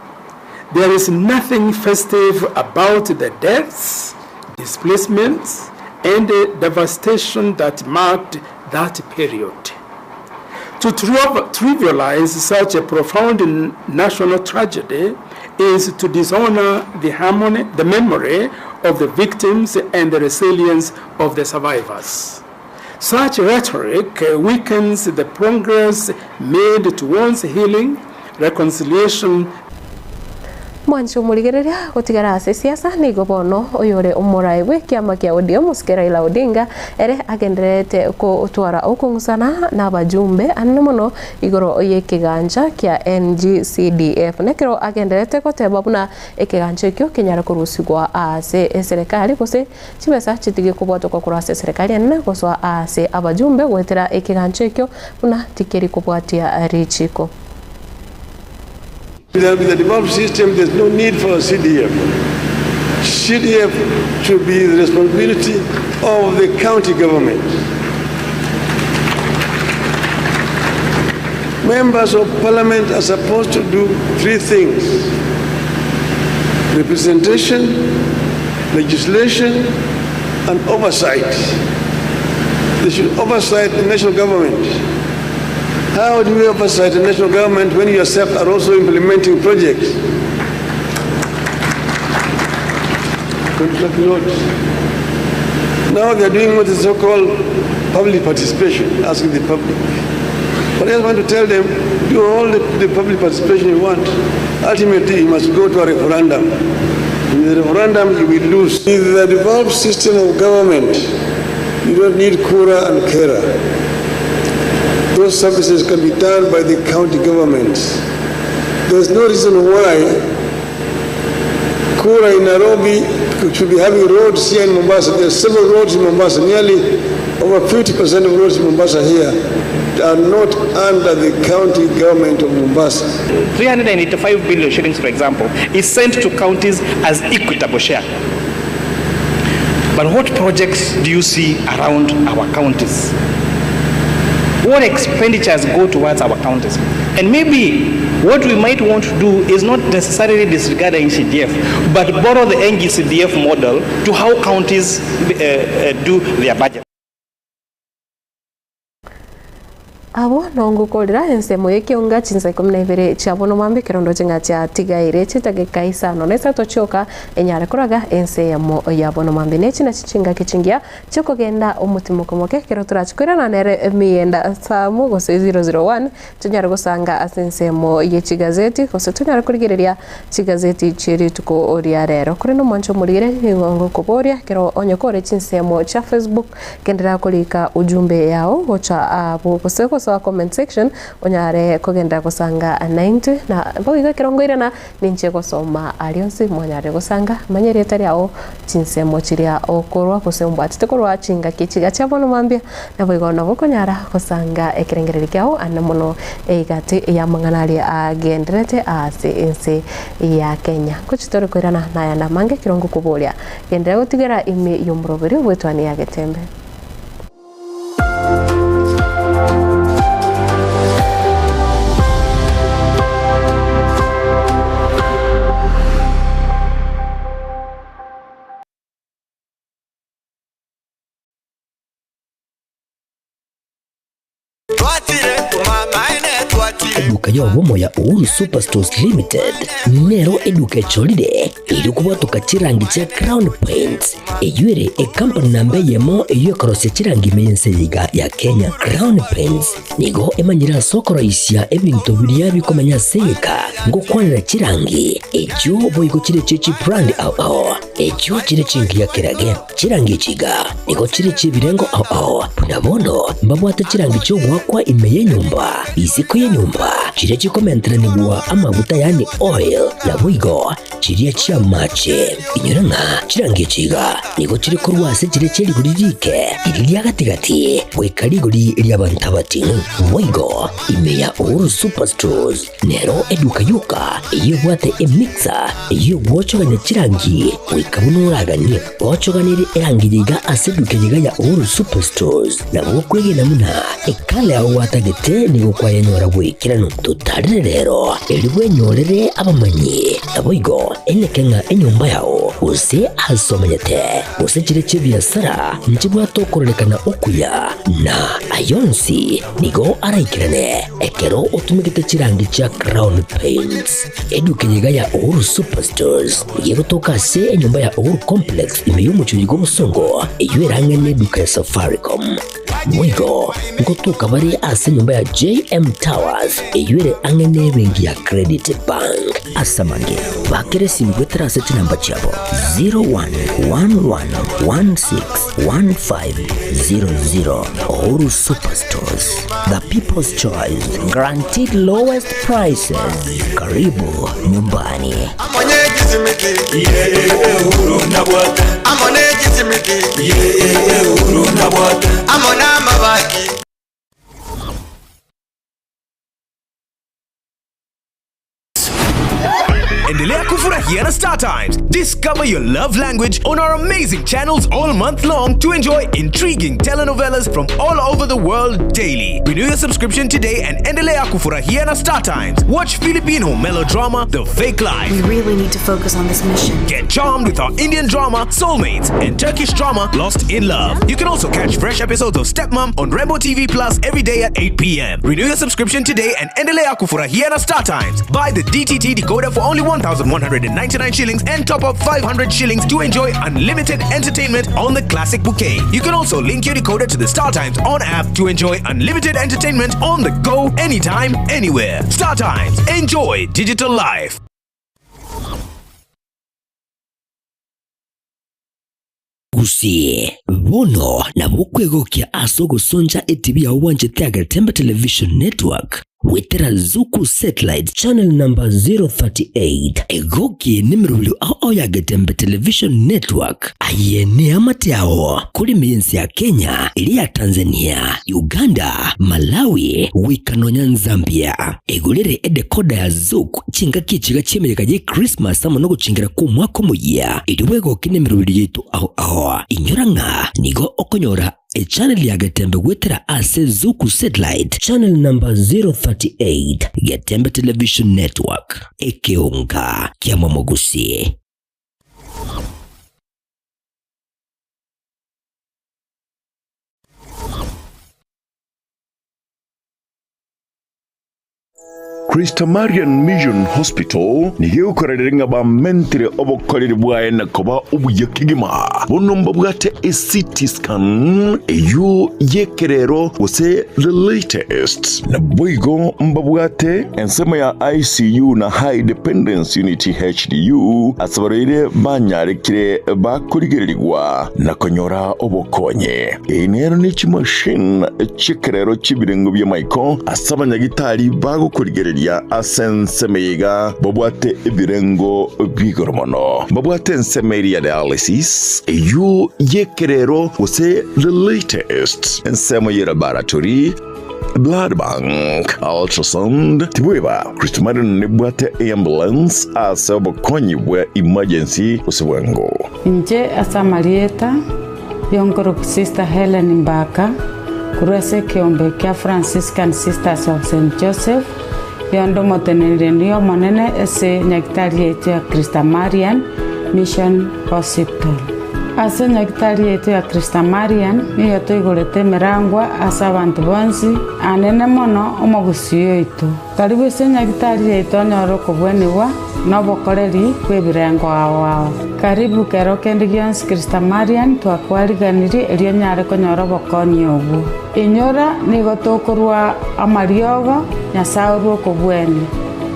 Speaker 7: there is nothing festive about the deaths, displacements, and the devastation that marked that period. To trivialize such a profound national tragedy is to dishonor the memory of the victims and the resilience of the survivors. Such rhetoric weakens the progress made towards healing, reconciliation.
Speaker 1: Mwancho murigereria gutigara siasa ni gobono oyore umuraiwe kiama kia ODM musikera ila Odinga ere agenderete ko utwara okungusana na bajumbe anomono igoro oye kiganja kia NGCDF nekero agenderete ko teba buna ekiganja kyo kenyara kurusigwa ase serikali kose chibesa chitige kubwato kwa kurase serikali na koswa ase abajumbe wetera ekiganja kyo buna tikeri kubwatia richiko.
Speaker 24: With the devolved system, there's no need for a CDF. CDF should be the responsibility of the county government. Members of parliament are supposed to do three things: representation, legislation, and oversight. They should oversight the national government. How do we oversight the national government when you yourself are also implementing projects? Now they are doing what is so-called public participation, asking the public. But I just want to tell them, do all the public participation you want. Ultimately, you must go to a referendum. In the referendum, you will lose. In the devolved system of government, you don't need Kura and Kera. Those services can be done by the county governments. There's no reason why Kura in Nairobi should be having roads here in Mombasa. There are several roads in Mombasa. Nearly over 50% of roads in Mombasa here are not under the county government of Mombasa.
Speaker 25: 385 billion shillings, for example, is sent to counties as equitable share. But what projects do you see around our counties? What expenditures go towards our counties? And maybe What we might want to do is not necessarily disregard NCDF, but borrow the NGCDF model to how counties do their budget.
Speaker 1: Abo nongukorera ensemo yekiunga chinsa 12 chabono mambe kirondo chenga cha tigaire chitageka isano nesa tochoka enyare kuraga ensemo yabono mambe nechina chichinga kichingia chokogenda omutimo moke kiro turachikwira na nere mienda samu gose 001 tunyare gusanga asensemo yechigazeti gose tunyare kurigereria chigazeti chiri tuko oria rero kuri no mancho murire ngongo koboria kiro onyokore chinsemo cha Facebook kendera kulika ujumbe yao gocha abo gose so comment section onyare kogenda gusanga 90 na boiga kirongoire na ninche gusoma alionsi mwanyare gusanga manyere tari ao chinsemo chiria okorwa kusemba titekorwa chinga kichiga chabono mambia na boiga na bokonyara gusanga ekirengereri kyao anamono eigate ya manganali agenderete ase ense ya Kenya kuchitoro kwirana na yana mange kirongo kubolia gendera gutigera ime yomroberi wetwani ya Getembe.
Speaker 2: Eduka ya womo ya Uhuru Superstores Limited nero eduka echolide ilikuwa tukachirangi cha Crown Paints eyuere company nambe yemo eyokorose chirangi menseyiga ya Kenya. Crown Paints nigo emanyira sokoro isya ebintu biria bikomanya seka ngokwanira chirangi echo boigo chire chechi brand ao echo chire chingi ya kirage chirangi chiga nigo chire chibirengo ao punabono mbabwata chirangi cyo gwakwa imeye nyumba isiko ye nyumba chire chikomentra nigwa amavuta yani oil na boigo chire chia mache inyoranga chirangi chiga nigo chire korwase chire cheri guririke iriya gatigati wekariguri iriya bantabati boigo imeya Uhuru Superstores nero eduka yuka iyo bwate emixer iyo gwochoganya chirangi wekabunuraganye gwochoganire erangiga aseduke yiga ya Uhuru Superstores na bokwege namuna ekale aho watagete nigo kwayanyora bwekirano tutarire rero elibwe nyorere abamanyi aboigo enekenga enyumba yao use asomanyete use chire chibiasara nchibwa tokorelekana okuya na ayonsi nigo araikirane ekero utumikite chirangi cha Crown Paints eduke yiga ya Uhuru Superstores yego toka se enyumba ya Uhuru Complex imeyumucho yigo musongo eyueranga neduka ya Safaricom mwigo ngotuka bari ase nyumba ya JM Towers eyuere angene bengi ya Credit Bank asamange bakere simgwetera seti namba chabo 0111161500 Uhuru Superstores, the people's choice, guaranteed lowest prices. Karibu nyumbani.
Speaker 8: Endelea kufurahia na Star Times. Discover your love language on our amazing channels all month long to enjoy intriguing telenovelas from all over the world daily. Renew your subscription today and endelea kufurahia na Star Times. Watch Filipino melodrama The Fake Life.
Speaker 9: We really need to focus on this mission.
Speaker 8: Get charmed with our Indian drama Soulmates and Turkish drama Lost in Love. You can also catch fresh episodes of Stepmom on Rainbow TV Plus every day at 8 p.m. Renew your subscription today and endelea kufurahia na Star Times. Buy the DTT decoder for only 1,199 shillings and top up 500 shillings to enjoy unlimited entertainment on the classic bouquet. You can also link your decoder to the Star Times on app to enjoy unlimited entertainment on the go anytime, anywhere. Star Times. Enjoy digital life.
Speaker 2: Gusie bono na bukwegokia asogo sonja etv ya uwanje Tiger Temba Television Network wetera Zuku Satellite Channel number 038 egoki nimero ao ya Getembe Television Network ayene amatiao kuri miensi ya Kenya, ilia Tanzania, Uganda, Malawi, Wikanonya Zambia. Egulere edekoda ya Zuku chinga kichiga chimereka je Christmas amonogo chingira ku mwaka muya iliwego kinemero yetu ao inyoranga nigo okonyora channel ya Getembe gwetera ase Zuku Satellite channel number 038 Getembe Television Network ekeunga kia Mwamogusie.
Speaker 6: Christa Marian Mission Hospital ni yukorera ba mentire obokorera bwaena koba ubuyakigima bonomba bwate CT scan eyo yekerero wose the latest na boigo mbabwate ensema ya ICU na high dependence unit HDU asabarire banyarekire bakurigirirwa na konyora obokonye enero ni machine chekerero chibirengo bya Michael asabanyagitari bagukurigirirwa ya asensemeiga babwate ibirengo bigoromono babwate ensemeria dialysis eyo yekerero wose the latest ensemo laboratory blood bank ultrasound tibweba Christa Marian nebwate ambulance asabokonyi bwa emergency usibwengo
Speaker 10: nje asamarieta yongoro sister Helen Mbaka kurese kiombe kia Franciscan Sisters of St. Joseph yondo motenere niyo monene ese nyakitari yetu ya Christa Marian Mission Hospital. Ase nyakitari yetu ya Christa Marian niyo toigorete merangwa asa abantu bonsi anene mono omogusiyo itu. Karibu ese nyakitari yetu anyoro kubweniwa nobokoreri kwebirengo awao. Karibu kero kendi gionsi Christa Marian tuakwariganiri elio nyare konyoro bokonyi ogu. Inyora nigotokorwa amariogo nyasauru kubweni.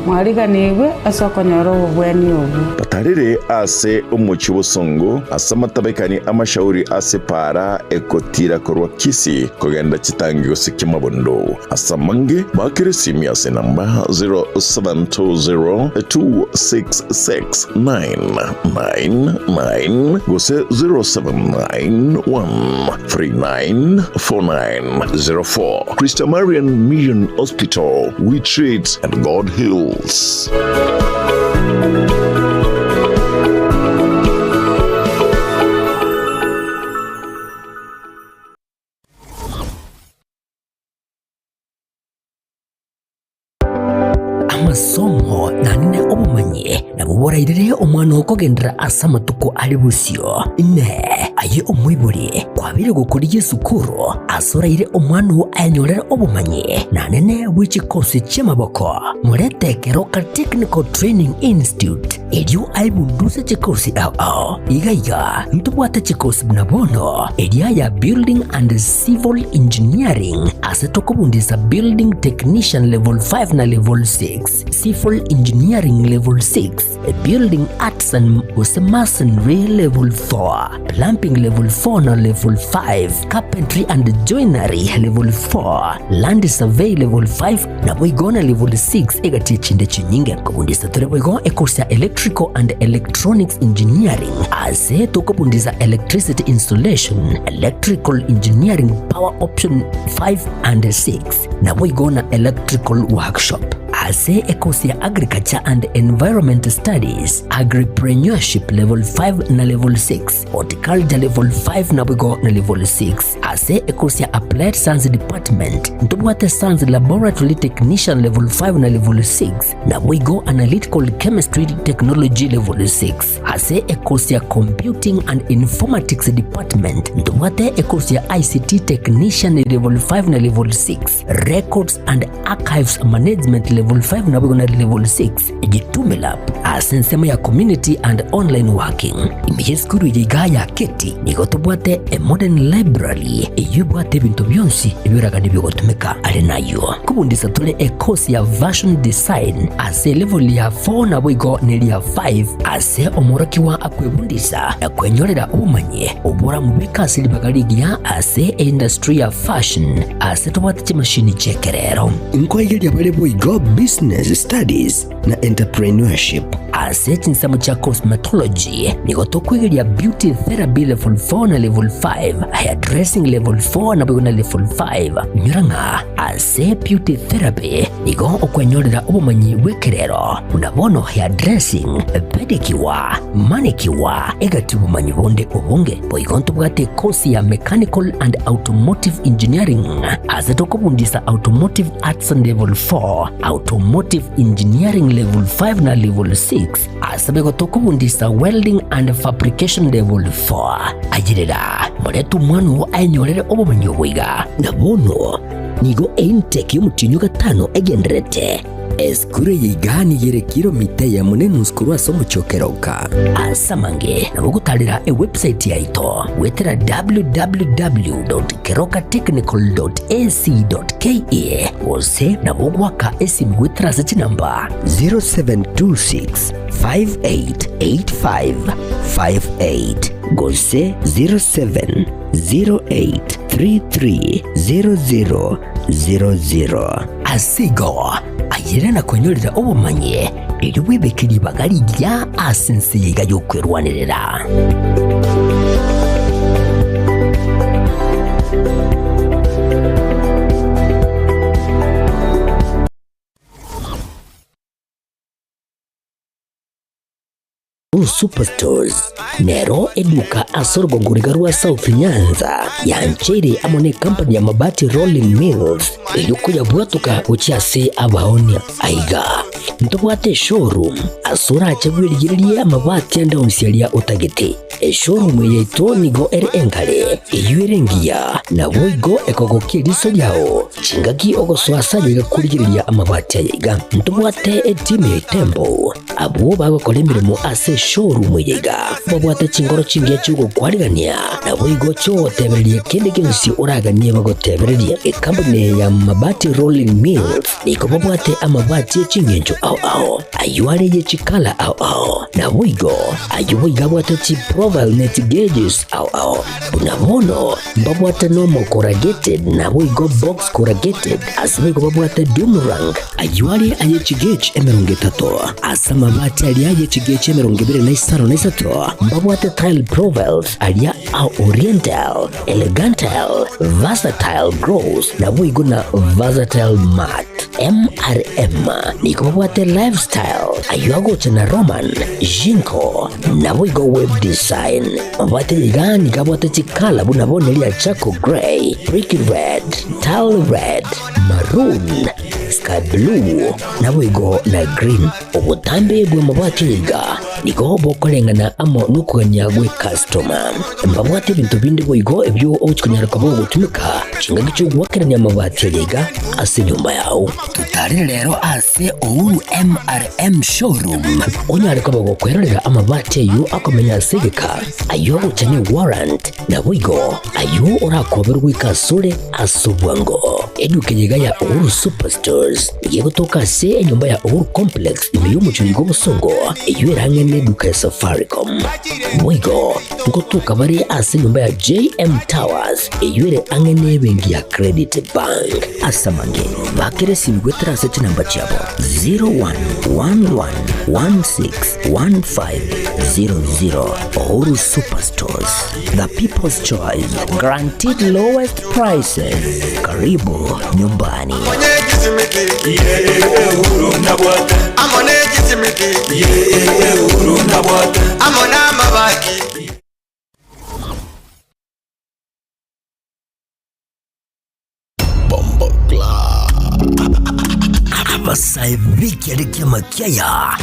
Speaker 10: Mwariganirwe asokonyoro ubweni ogu.
Speaker 6: Patarire ase umuchi songo asamatabekani amashauri ase para ekotira korwa kisi kogenda chitangio sikimabondo asamange bakirisi ase namba 0720266999 gose 0791394904. Christa Marian Mission Hospital, we treat and God heals.
Speaker 2: Amasomo nanine obumanye na buborairire omwana okogendera asamatuko ali busio ne aye omwiburi kwabire gukuriye sukuru asoraire omwana anyorera obumanye nanene wichikosi chemaboko muretekero ka Technical Training Institute elio aibunduse chikosi ao igaiga ntubwate chikosi bunabono elia ya Building and Civil Engineering asetokobundisa Building Technician level 5 na level 6 Civil Engineering level 6 Building Arts and Masonry level 4 Plumbing level 4 na level 5 Carpentry and Joinery level 4 Land Survey level 5 na boigona level 6 egati chinde chinyinge kubundisa tore boigo ekosia Electrical and Electronics Engineering ase tokobundisa Electricity Installation Electrical Engineering Power Option 5 and 6 na boigona Electrical Workshop ase ekosia Agriculture and Environment Studies Agripreneurship level 5 na level 6 Horticulture level 5 na boigo na level 6 ase ekosia Applied Science Department ntubwate Science Laboratory Technician level 5 na level 6 na boigo Analytical Chemistry Technology level 6 ase ekosia Computing and Informatics Department ntubwate ekosia ICT Technician level 5 na level 6 Records and Archives Management level 5 na boigo na level 6 ejitumela asensema ya Community and Online Working imejeskuru yigaya keti nigotubwate a modern library eyubwate bintu byonsi ibiraga nibigotumeka ale nayo kubundisa tule ekosi ya version design ase level ya 4 na boigo neli ya 5 ase omuraki wa akwebundisa akwenyorera umanye ubura mubeka silibagaligia ase industry ya fashion ase tubwate chimashini chekerero inkoigeli ya bale boigo business studies na entrepreneurship. Ase chinsamo cha cosmetology nigo tukwigiria beauty therapy level 4 na level 5, hairdressing level 4 na bigona level 5. Nyuranga ase beauty therapy nigo okwenyorera ubumanyi bwekirero unabono hairdressing, pedicure, manicure egati ubumanyi bonde ubunge boigonto bwate course ya mechanical and automotive engineering ase tokubundisa automotive arts level 4, automotive engineering level 5 na level 6 asabego tokubundisa welding and fabrication level 4. Ajirira moretu mwanu ainyorere obumanyi bwiga nabono nigo intake y'umutinyu gatano egenderete eskure yigani yere kilomita ya munenu skuru asomo chokeroka asamange nabugutalira website yaito wetera www.kerokatechnical.ac.ke ose nabugwaka esimu wetera sechi namba 0726588558 gose 0708330000 asigo ayirena kwenyorera obumanye iri wibekiri bagari rya asense yiga yo kwerwanirira. Superstores nero eduka asorgo ngurigarua South Nyanza yanchiri amone company ya mabati Rolling Mills elukuya bwatuka uchiase abaonia aiga ntobwate showroom asura achagwirigirie amabati anda unsialia utagete showroom yeito nigo ere engale eyuerengia na boigo ekogokie riso yao chingaki ogoswasa yiga kurigiriria amabati aiga ntobwate team Tembo abo bagokora imirimo ase showroom yiga babwate chingoro chingia chugo kwarigania na boigo cho tebererie kende kinsi uraganie bagotebererie company ya mabati Rolling Mills niko babwate amabati chingenjo ao ayuare ye chikala ao na boigo ayuiga bwate chi profile net gauges ao unabono babwate normal corrugated na boigo box corrugated asbigo babwate Dumarang ayuare aye chigage emerungetato asama mabati alia aye chigage emerungibire na isaro na isato babwate tile profiles alia au oriental elegantal versatile gross na boigo na versatile mat MRM niko babwate lifestyle ayuago chana Roman Jinko na boigo web design babwate yigani kabwate chikala bunabone lia Chaco Grey, Bricky Red, Tile Red, Maroon, Sky Blue na boigo na Green obutambe bwe mabwate yiga niko bokolengana amo nukuganya gwe customer mbabwate bintu bindi boigo ebyo ochikonyara kabo gutumika chinga gicho gwakeranya mabwate yiga ase nyumba yao tutari rero ase ouru MRM showroom onyare kabo gukwerera amabwate yu akomenya segeka ayo uchanye warrant na boigo ayo urakoberwa ikasure asubwango eduke yiga ya Ouru Superstores yego toka se nyumba ya Ouru Complex imeyumu chunigo busongo eyuerange neduka ya Safaricom boigo ngotuka bari ase nyumba ya JM Towers eyuere angene bengi ya Credit Bank asamange bakere simgwetera seti namba chabo 0111161500 Ouru Superstores, the people's choice, guaranteed lowest prices. Karibu nyumbani. Abasaibiki alikia makiaya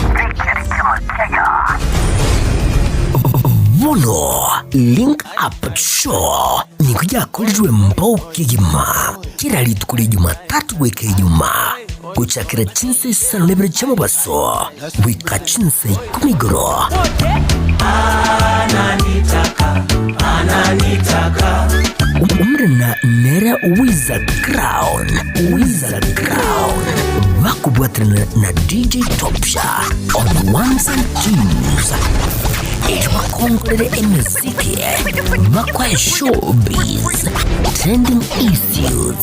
Speaker 2: Vono Link Up Show nikuja kulijwe mbauki gima kira litukuli Jumatatu weke Ijumaa kuchakira chinse sana lebere chama baso wika chinse kumigoro umrena nera Wizard Crown vakubwatrana na DJ Topsha on the ones and twos Ilwakongrere emiziki Makwa showbiz Trending issues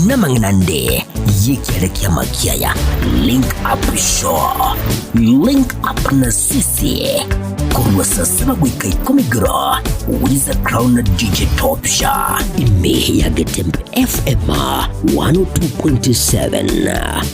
Speaker 2: Namangnande yekielekea Makiaya. Link up show. Link up na sisi kurwa sasa wika 10 gro with Crown DJ Top Show imehe ya Getembe FM 102.7.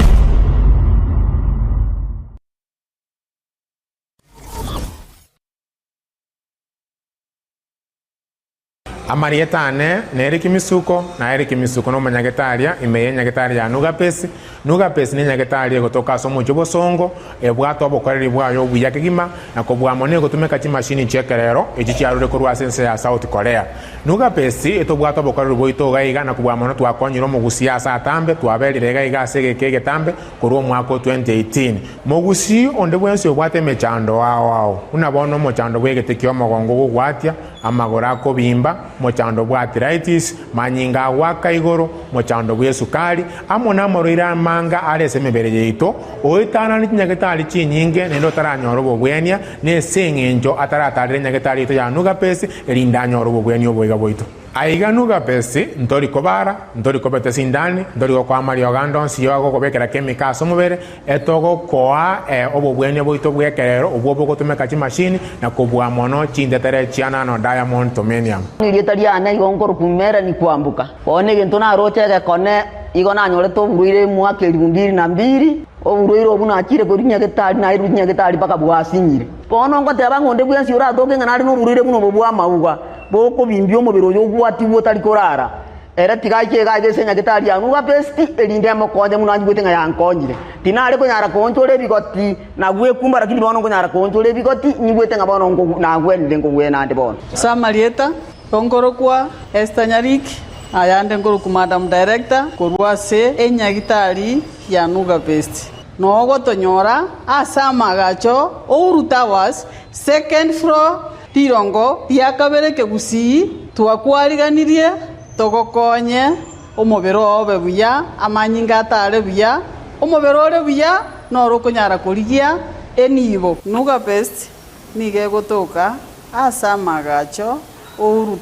Speaker 11: Amarietane na Eric Misuko na Eric Misuko no manyagetaria imeye nyagetaria ya Nugapesi ni nyagetaria gotoka somo jobosongo ebwato abokoreri bwayo buya kigima na kobwamone gotumeka chi machine chekerero echichiarure korwa sense ya South Korea. Nugapesi etobwato abokoreri boito gaiga na kobwamone twakonyiro mugusia asa tambe twabelire gaiga sege tambe korwa mwaka 2018 mugusi onde bwense obwate mechando wao unabono mochando bwegetekio mogongo gugwatia amagora ko bimba mochando bwa arthritis manyinga waka igoro mochando bwa sukari amona moroira manga arese mebere yeito oitana ni nyagetari chinyinge nendo taranyoro bobwenia ne sengenjo ataratarire nyagetari to ya Nugapesi elinda nyoro bobwenia obwega boito aiga Nugapesi ntori kobara ntori kobete sindani ntori kwa Mario Gandon siyo kobekera kemika somubere etogo koa obobwenia boito bwekerero obwo gotumeka chi machine na kobwa mono chindetere chiana no Diamond Tomenium
Speaker 12: nilitariana igongoro kumera ni kwambuka one gento na rochege kone igona nyore to buruire mwaka 2002 oburuire obuna akire korinya getari na irunya getari paka bwasinyire pono ngoteba ngonde bwensi ura doge ngana no buruire buno bobwa mauga boko bimbio mubiro yo gwati wotari korara era tigaike gaige senya getari ya Nugapesi elinde mokonje munanji bwetenga yankonyire tinare ko nyara konchole bigoti na gwe kumba lakini bono ko nyara konchole bigoti nyibwetenga bono ngo na gwende ngo gwe nande bono
Speaker 13: Samarieta Kongoro kwa Esther Nyariki ayande ngoro ku Madam Director korwa se enyagitari ya Nugapesi nogo tonyora asama gacho Ouru Towers second floor tirongo yakabere kegusi twakwariganirie togokonye omobero obe buya amanyinga atare buya omobero ore buya noro konyara kurigia enibo Nugapesi nige gotoka asama gacho Ouru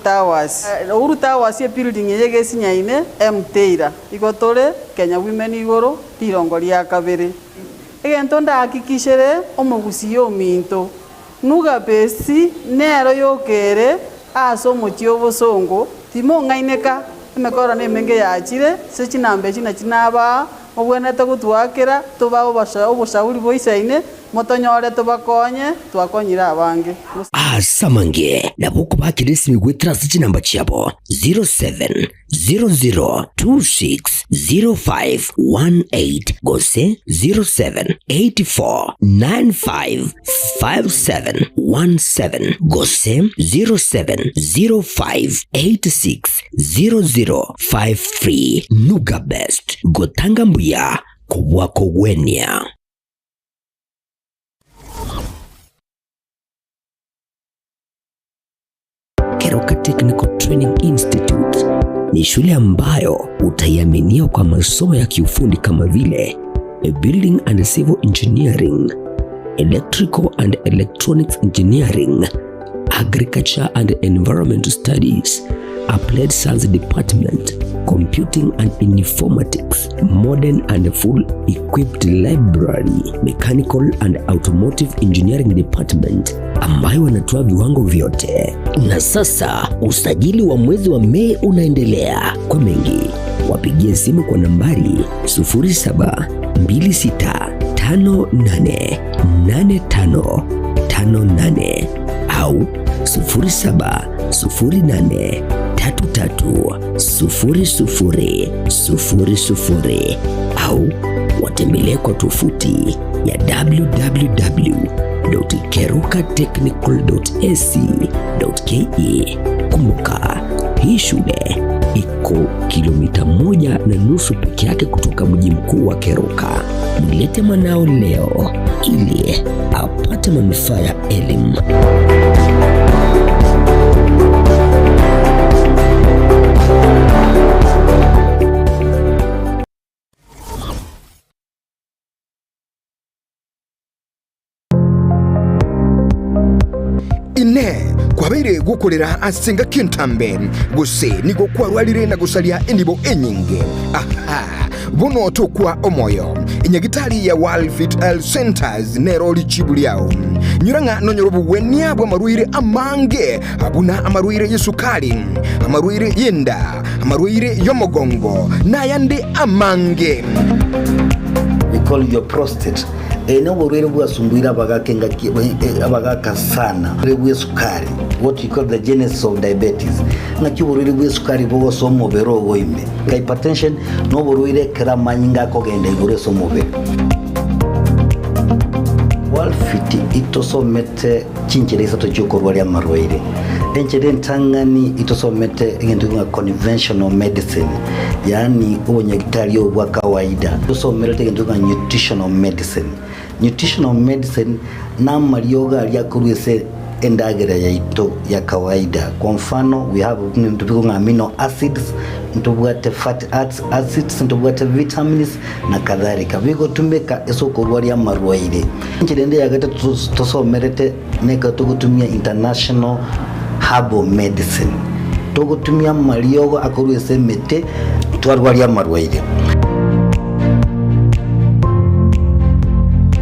Speaker 13: Towers ye building yege sinyaine Mteira igotore Kenya Women igoro tirongo lia kabere egento ndakikishere omogusi yo minto Nugapesi nero yokere aso mochio bosongo timo ngaineka emekora nemenge yachire se chinambe chinaba obwenete gutwakira tuba oboshauri boisaine motonyore tubakonye twakonyira abange
Speaker 2: asamange nabuko bakirisi migwetira chinamba chiabo 0700260518 gose 0784955717 gose 0705860053 Nugabest gotanga mbuya kubwako gwenia. Keroka Technical Training Institute ni shule ambayo utaiaminia kwa masomo ya kiufundi kama vile Building and Civil Engineering, Electrical and Electronics Engineering, Agriculture and Environmental Studies, Applied Science Department, Computing and Informatics, Modern and Full Equipped Library, Mechanical and Automotive Engineering Department, ambayo wanatoa viwango vyote. Na sasa usajili wa mwezi wa Mei unaendelea. Kwa mengi wapigie simu kwa nambari 0726588558 au 0708330000 au watembelee kwa tovuti ya www.kerukatechnical.ac.ke. Kumbuka, hii shule iko kilomita 1.5 peke yake kutoka mji mkuu wa Keruka. Mlete mwanao leo ili apate manufaa ya elimu.
Speaker 14: ine kwabeire gukorera asenga kintambe guse nigo kwarwarire na gusalia indibo enyinge aha buno tukwa omoyo inyagitari ya Walfit Health Centers neroli chibuliao nyuranga nonyorobu wenia bwa maruire amange abuna amaruire yesukali amaruire yenda amaruire yomogongo na yandi amange.
Speaker 3: We call your prostate. No borwere bwasumbuira abagaka sana bwe sukari, what we call the genesis of diabetes. Ngaki borwere bwe sukari bo somo bero goime. Hypertension no borwere kera manyinga ko genda igure somo be. Walfit itosomete chinchereza to chokorwa ya marwaire. Enchede ntangani itosomete ngendu nga conventional medicine, yani obonyagitali obwa kawaida. Itosomete ngendu nga nutritional medicine. Nutritional medicine na marioga aliakuruese endagera ya ito ya kawaida. Kwa mfano we have ntubikunga amino acids, ntubwate fatty acids, ntubwate vitamins na kadhalika. Bigo tumeka esokorwa ya marwaire. Nchidende ya gata tosomerete neka tukutumia international herbal medicine. Tukutumia marioga akuruese mete twarwa ya marwaire.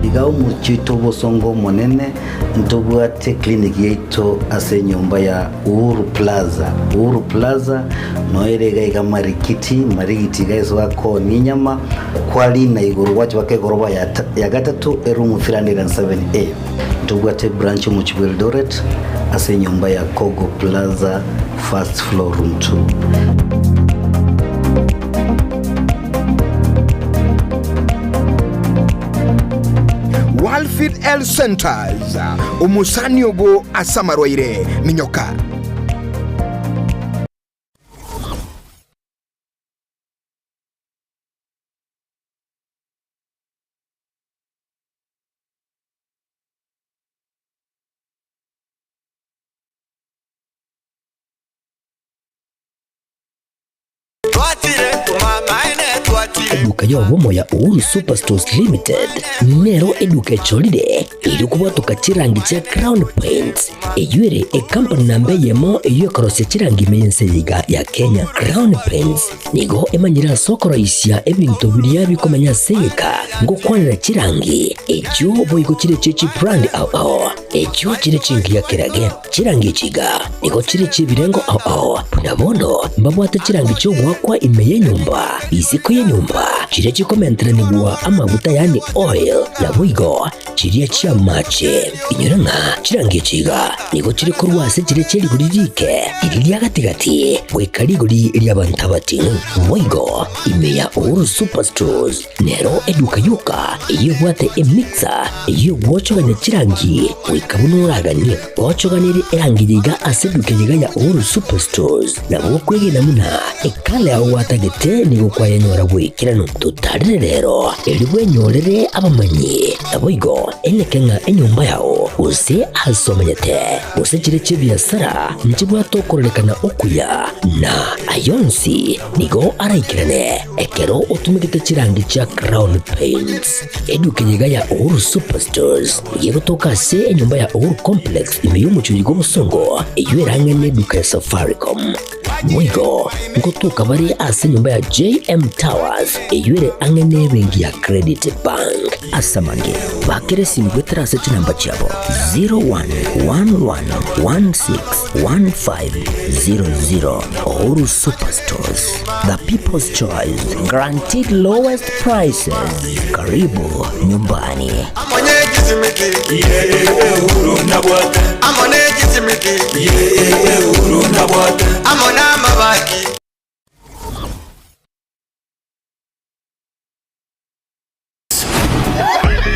Speaker 3: Igao muchito bosongo monene ntobwate clinic yeito ase nyumba ya Uhuru Plaza. Uhuru Plaza noerega iga marigiti guys wako ninyama kwali na iguru wacho wake goroba ya gatatu room 307A. Ntobwate branch mu Eldoret ase nyumba ya Kogo Plaza first floor room 2.
Speaker 14: Walfit Health Centers umusani ogo asamarwaire minyoka.
Speaker 2: Eduka yobomo ya Uhuru Superstores Limited nero eduka cholide ili kubwatuka chirangi cha Crown Paints eyuere company nambe yemo eyokorose chirangi mense yiga ya Kenya. Crown Paints nigo emanyira sokoro isya ebintu bilia bikomanya seka ngo kwanira chirangi echo boyiko chire chechi brand ao echo chire chingi ya kirage chirangi chiga nigo chire chibirengo ao punabono mbabwata chirangi cyo gwakwa imeye nyumba isiko ya nyumba chire chikomentera nibwa amavuta yani oil na bwigo chiriya chia mache inyuranga chirangi chiga nigo chire kurwase chire cheri buririke iriya gatigati wekali guri iriya bantabati bwigo imeya Uhuru Superstores nero eduka yuka iyo bwate emixer iyo gwochoganya chirangi wikabunuraganye gwochoganire erangiga aseduke yiga ya Uhuru Superstores na bokwege namuna ekale aho watagete nigo kwayanyora bwikirano tutarire rero elibwe nyorere abamanyi aboigo enekenga enyumba yao use asomanyete use chire chibiasara nchibwa tokorelekana okuya na ayonsi nigo araikirane ekero utumikite chirangi cha Crown Paints eduke yiga ya Uhuru Superstores yego tokase enyumba ya Uhuru Complex imeyumucho yigo busongo eyuerange neduka ya Safaricom mwigo ngotuka bari ase nyumba ya JM Towers eyuere angene bengi ya Credit Bank asamange bakere simbwetera ase chinamba chabo 0111161500. Uhuru Superstores, the people's choice, guaranteed lowest prices. Karibu nyumbani.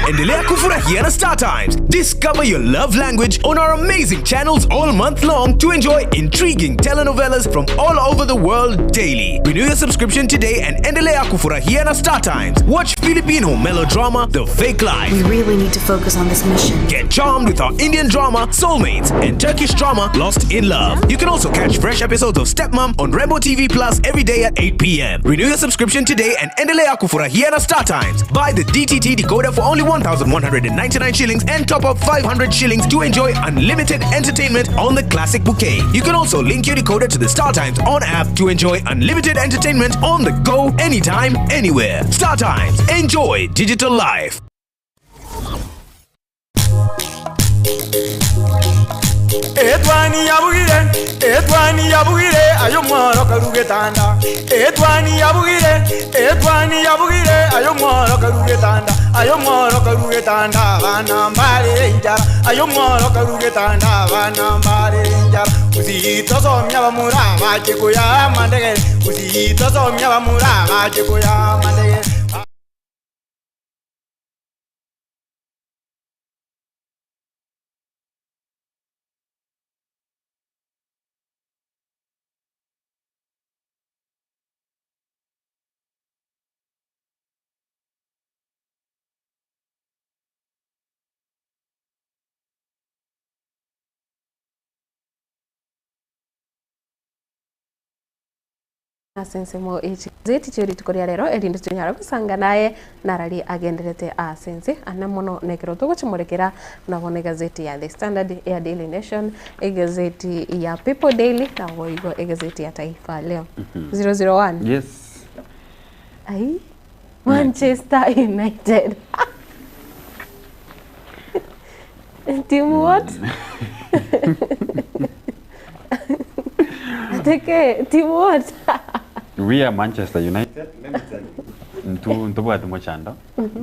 Speaker 8: Endelea kufurahia na Star Times. Discover your love language on our amazing channels all month long to enjoy intriguing telenovelas from all over the world daily. Renew your subscription today and endelea kufurahia na Star Times. Watch Filipino melodrama The Fake Life.
Speaker 9: We really need to focus on this mission.
Speaker 8: Get charmed with our Indian drama Soulmates and Turkish drama Lost in Love. You can also catch fresh episodes of Stepmom on Rainbow TV Plus every day at 8 p.m. Renew your subscription today and endelea kufurahia na Star Times. Buy the DTT decoder for only 1,100 299 shillings and top up 500 shillings to enjoy unlimited entertainment on the Classic Bouquet. You can also link your decoder to the StarTimes On app to enjoy unlimited entertainment on the go anytime, anywhere. StarTimes. Enjoy digital life.
Speaker 15: Etwani yabugire ayo mworo karugetanda. Etwani yabugire ayo mworo karugetanda. Ayo mworo karugetanda bana mbale njara. Ayo mworo karugetanda bana mbale njara. Uzito somya bamura bachiko ya mandege. Uzito somya bamura bachiko ya mandege.
Speaker 1: Asense mo echi zeti chiri tukoria rero erinde tunyara kusanga naye narari agenderete asense anamono nekero to guchimurekera nabone gazeti ya The Standard ya Daily Nation gazeti ya People Daily na woigo gazeti ya Taifa Leo 001
Speaker 16: Yes.
Speaker 1: Ai Manchester United Team what? Ateke team what?
Speaker 16: We are Manchester United.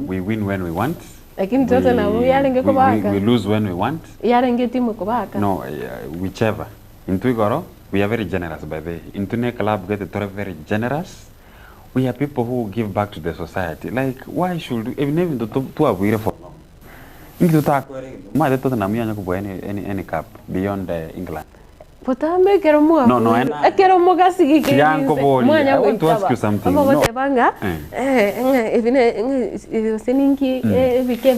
Speaker 16: We win when we want.
Speaker 1: Lakini Tottenham yarenge kubaka.
Speaker 16: We lose when we want.
Speaker 1: Yarenge timu kubaka.
Speaker 16: No, whichever. Intuigoro, we are very generous by the way. Intune club get very generous. We are people who give back to the society. Like, why should even to avoid for long? Tottenham any cup beyond England.
Speaker 1: Potambe kero mua.
Speaker 16: No,
Speaker 1: kero moga sigi ke.
Speaker 16: I want to ask you something.
Speaker 1: No. Banga. Seninki vike.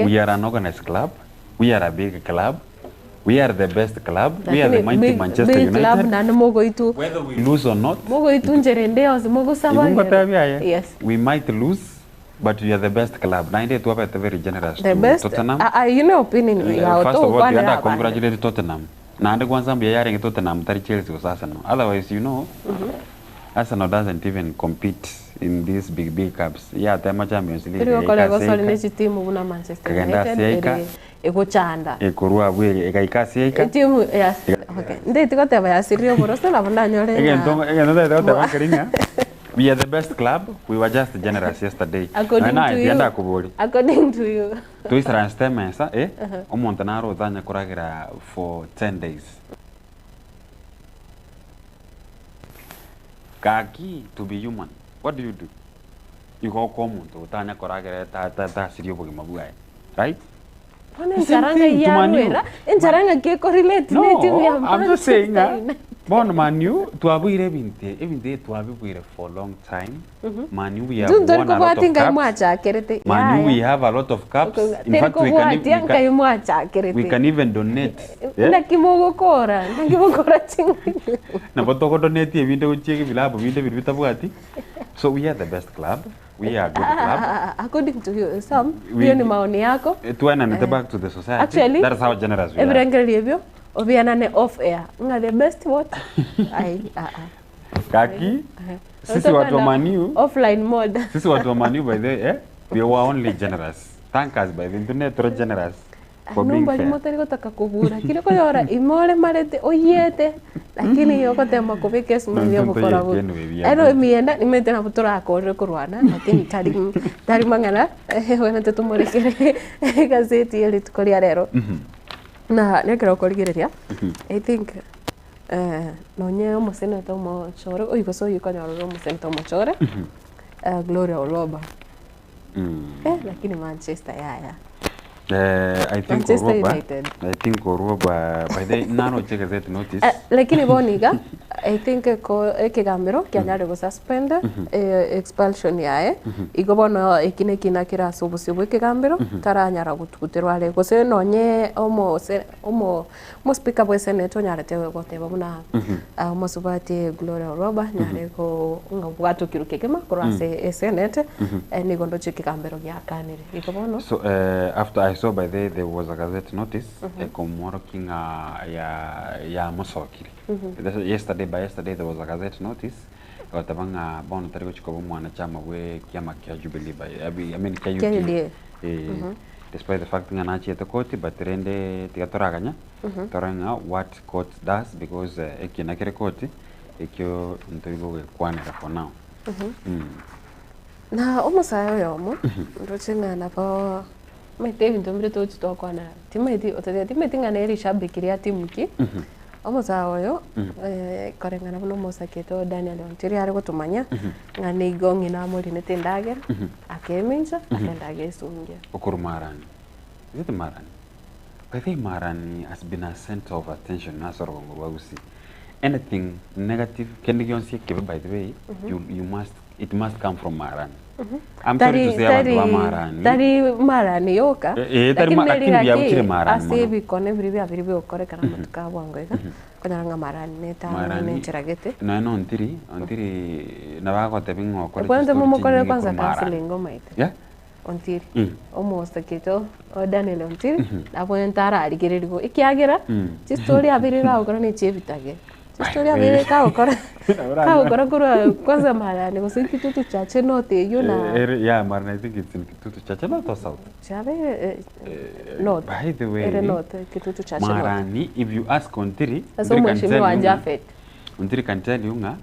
Speaker 16: We are an organized club. We are a big club. We are the best club. We are the mighty Manchester United.
Speaker 1: Club na mogo itu.
Speaker 16: Whether we lose or not.
Speaker 1: Mogo itu njerendeo mogo sabanga. Yes.
Speaker 16: We might lose, but we are the best club. Na ndio tuwapa very generous
Speaker 1: the
Speaker 16: to
Speaker 1: best,
Speaker 16: Tottenham.
Speaker 1: You know opinion ya
Speaker 16: first of all, we congratulate Tottenham. Na ndio kwanza mbia yare Tottenham tari Chelsea was Arsenal. Otherwise, you know, Arsenal doesn't even compete in these big cups. Yeah, tema Champions League.
Speaker 1: Turi okole gosori nechi timu una Manchester United. Ego chanda.
Speaker 16: Ekorua bwe ekaikasi eka.
Speaker 1: Timu yes. Okay. Nde tikoteba ya sirio borosto na bunda nyore.
Speaker 16: Nde tikoteba keringa. We are the best club. We were just generous yesterday.
Speaker 1: According to you.
Speaker 16: To Israel Stemesa, Montanaro Danya Koragira for 10 days. Kaki to be human. What do? You go common to Tanya Koragira ta Sirio Bogimabuai. Right? No, I'm just saying Bon Manu to avoid everything to avoid for a long time. Manu we have won a lot of cups. Manu we have a lot of cups. In fact, we can even donate. Na potoko donate video check vilabu video vitabuati. So we are the best club. We are a good club.
Speaker 1: According to you, some you ni maoni yako.
Speaker 16: To back to the society. Actually, that's how generous we are.
Speaker 1: Every review. Obianane off air. Nga the best what?
Speaker 16: Kaki. Sisi watu wa Manu.
Speaker 1: Offline mode.
Speaker 16: Sisi watu wa Manu by the way, we were only generous. Thank us by the internet we're generous. For being fair.
Speaker 1: Numba limotari kutaka kubura. Kile kwa yora imole marete oyete. Lakini yoko tema kubike smali yoko korabu. Eno mienda nimete na putora akore kurwana. Lakini tari mangana. Wena tetumorikere gazeti yeli tukolia rero. Na nekero korigereria. I think nonye omuseneto mochore oyigoso yikonyoro omuseneto mochore. Gloria Oloba. Lakini Manchester yaya.
Speaker 16: I think Oroba by the nano check that notice.
Speaker 1: Lakini boniga I think ko ekigambiro kianyare go suspend expulsion yae igobono ekine kina kira subusi bwekigambiro taranyara gutugutirwa le gose nonye omo speaker bwe senate nyarete goteba buna omo subati Gloria Roba nyare ko ngabwato kirukekema kurase senate ni gondo chikigambiro gyakanire igobono.
Speaker 16: So after I saw by there was a gazette notice komoro kinga ya Mosokiri. Yesterday there was a gazette notice watabanga bono tariko chikobo mwana chama we kiama kia Jubilee I mean kia UDA. Despite the fact nga nachi eto koti but rende tigatoraganya toranga what court does because ekina kere koti ekyo ntoigo kwanera for now.
Speaker 1: Na omusayo yomo ndochenga na po mete bintu mbere to chitokwana timeti otete timeti ngana eri shabikiria timuki omusayo yo korengana buno mosaketo Daniel Ontiri ari gutumanya ngane igongi na muri netendagera akemenja akendage sungia
Speaker 16: okurumarani is it marani I think marani has been a center of attention na Sorogongo Wagusi. Anything negative can be by the way it must come from Marani. I'm sorry to say about Marani.
Speaker 1: Dari Marani yoka.
Speaker 16: Lakini Marani.
Speaker 1: Asibi kone biribi okore kana mutuka wangwega. Kana nga Marani neta nechiragete.
Speaker 16: No ontiri nabako tebingo okore.
Speaker 1: Kwanza mumo kore kwanza counseling maite.
Speaker 16: Yeah.
Speaker 1: Ontiri. Almost kito Daniel Ontiri. Abo entara aligiririgo. Ikiagira. Chi story abirira okora ne chebitage. Historia vile kao kora kwanza Marani kwa sababu kitutu chache note yuna
Speaker 16: yeah Marani I think it's in kitutu chache not or south
Speaker 1: chabe not
Speaker 16: by the way
Speaker 1: not kitutu chache
Speaker 16: Marani if you ask Ontiri Ontiri can tell you nga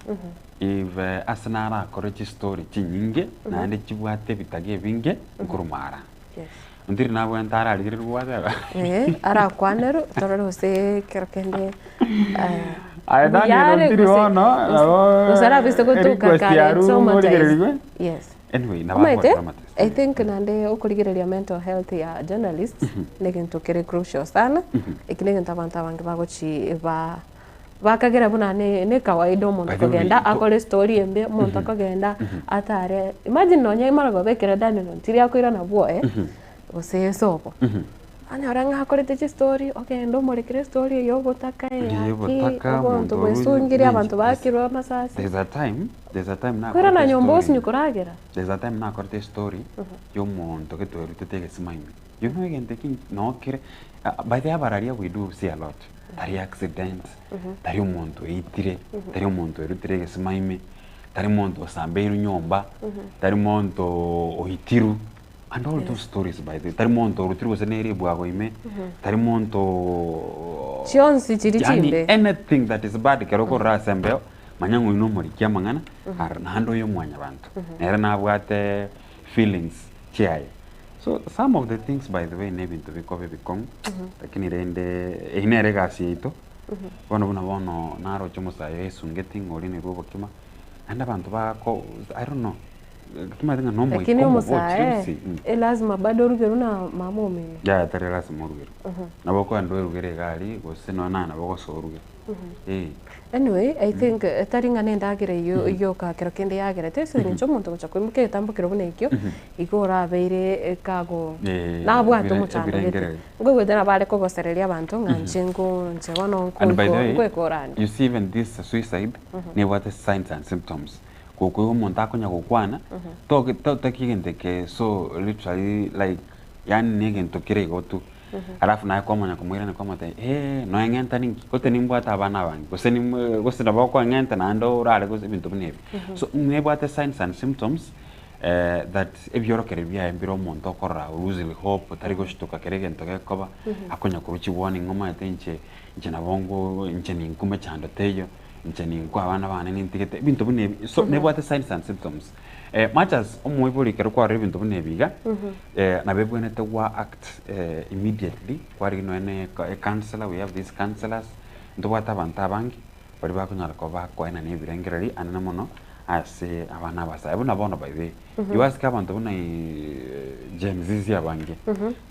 Speaker 16: if asanara korechi story chinyinge na ande chibwate bitage binge kurumara
Speaker 1: yes
Speaker 16: Ontiri nabo entara aligirwa
Speaker 1: ara kwanero torero se kerkende
Speaker 16: I don't know no.
Speaker 1: Usara visto kutoka kale so much. Yes.
Speaker 16: Anyway, na
Speaker 1: I think nande okurigireria mental health ya journalists negintu kere crucial sana. Ikinegenta abantu abange bagochi bakagera buna ne kawaida umuntu kugenda akore story embe umuntu akagenda atare imagine nonye imarago bekera Daniel Ontiri akwira na boe ose sopo anyaranga hakorete story okay ndo morekere story yo botaka abantu besungire abantu bakirwa masasi
Speaker 16: there's a time na
Speaker 1: kwera na nyombosi nyukoragera
Speaker 16: there's a time na korete story yo muntu ketwerute tege simaimi you know again taking no kire by the abararia we do see a lot tari accident tari umuntu itire tari umuntu erutire simaimi tari umuntu osambeiru nyomba tari umuntu ohitiru and all those stories by the tari monto rutiro seneri bwago ime tari monto
Speaker 1: chionsi chirichimbe
Speaker 16: anything that is bad keroko rasembeo manyango ino muri kyamangana nando yo mwanya bantu era nabwate feelings chiaye so some of the things by the way never to be cover become lakini rende inere gasi ito bono naro chomosa yesu ngeting olini rubo kima anda bantu bako I don't know
Speaker 1: lakini umusae lazima bado rugero na mama umeme
Speaker 16: ya tare lazima rugero naboko ando rugere gali gose nona naboko so rugero
Speaker 1: anyway I think taringa nenda agire yo ka kero kende yagire tese ni chomuntu gocha kwimuke tambukiro bunekyo igora beire kago na bwato muchando ngo gwetera bale ko gosereria abantu nganchengo nchebono
Speaker 16: nko you see even this suicide ne what is signs and symptoms koko umuntu akonya gukwana to takigende ke so literally like yani negento kirego tu alafu naye komanya kumwira ne komata no engenta ninki kote nimbwata abana bangi gose nabako engenta nando urale gose bintu bnebi so nebwata signs and symptoms that if you're okay bya embiro umuntu okora losing hope tarigo shituka keregento kekoba akonya kuruchi warning ngoma yatenche nabongo nche ninkume chando teyo nchani kwa abana bana nintigete bintu bnebi so nebwata signs and symptoms much as omwibuli kero kwa bintu bnebiga na bebwene to wa act immediately kwa rino ene counselor we have these counselors ndo wata banta bangi bari bakunyara ko bakwa ena nebirengereri anana mono ase abana basa ebuna bono by the way you ask abantu buna James zizi abange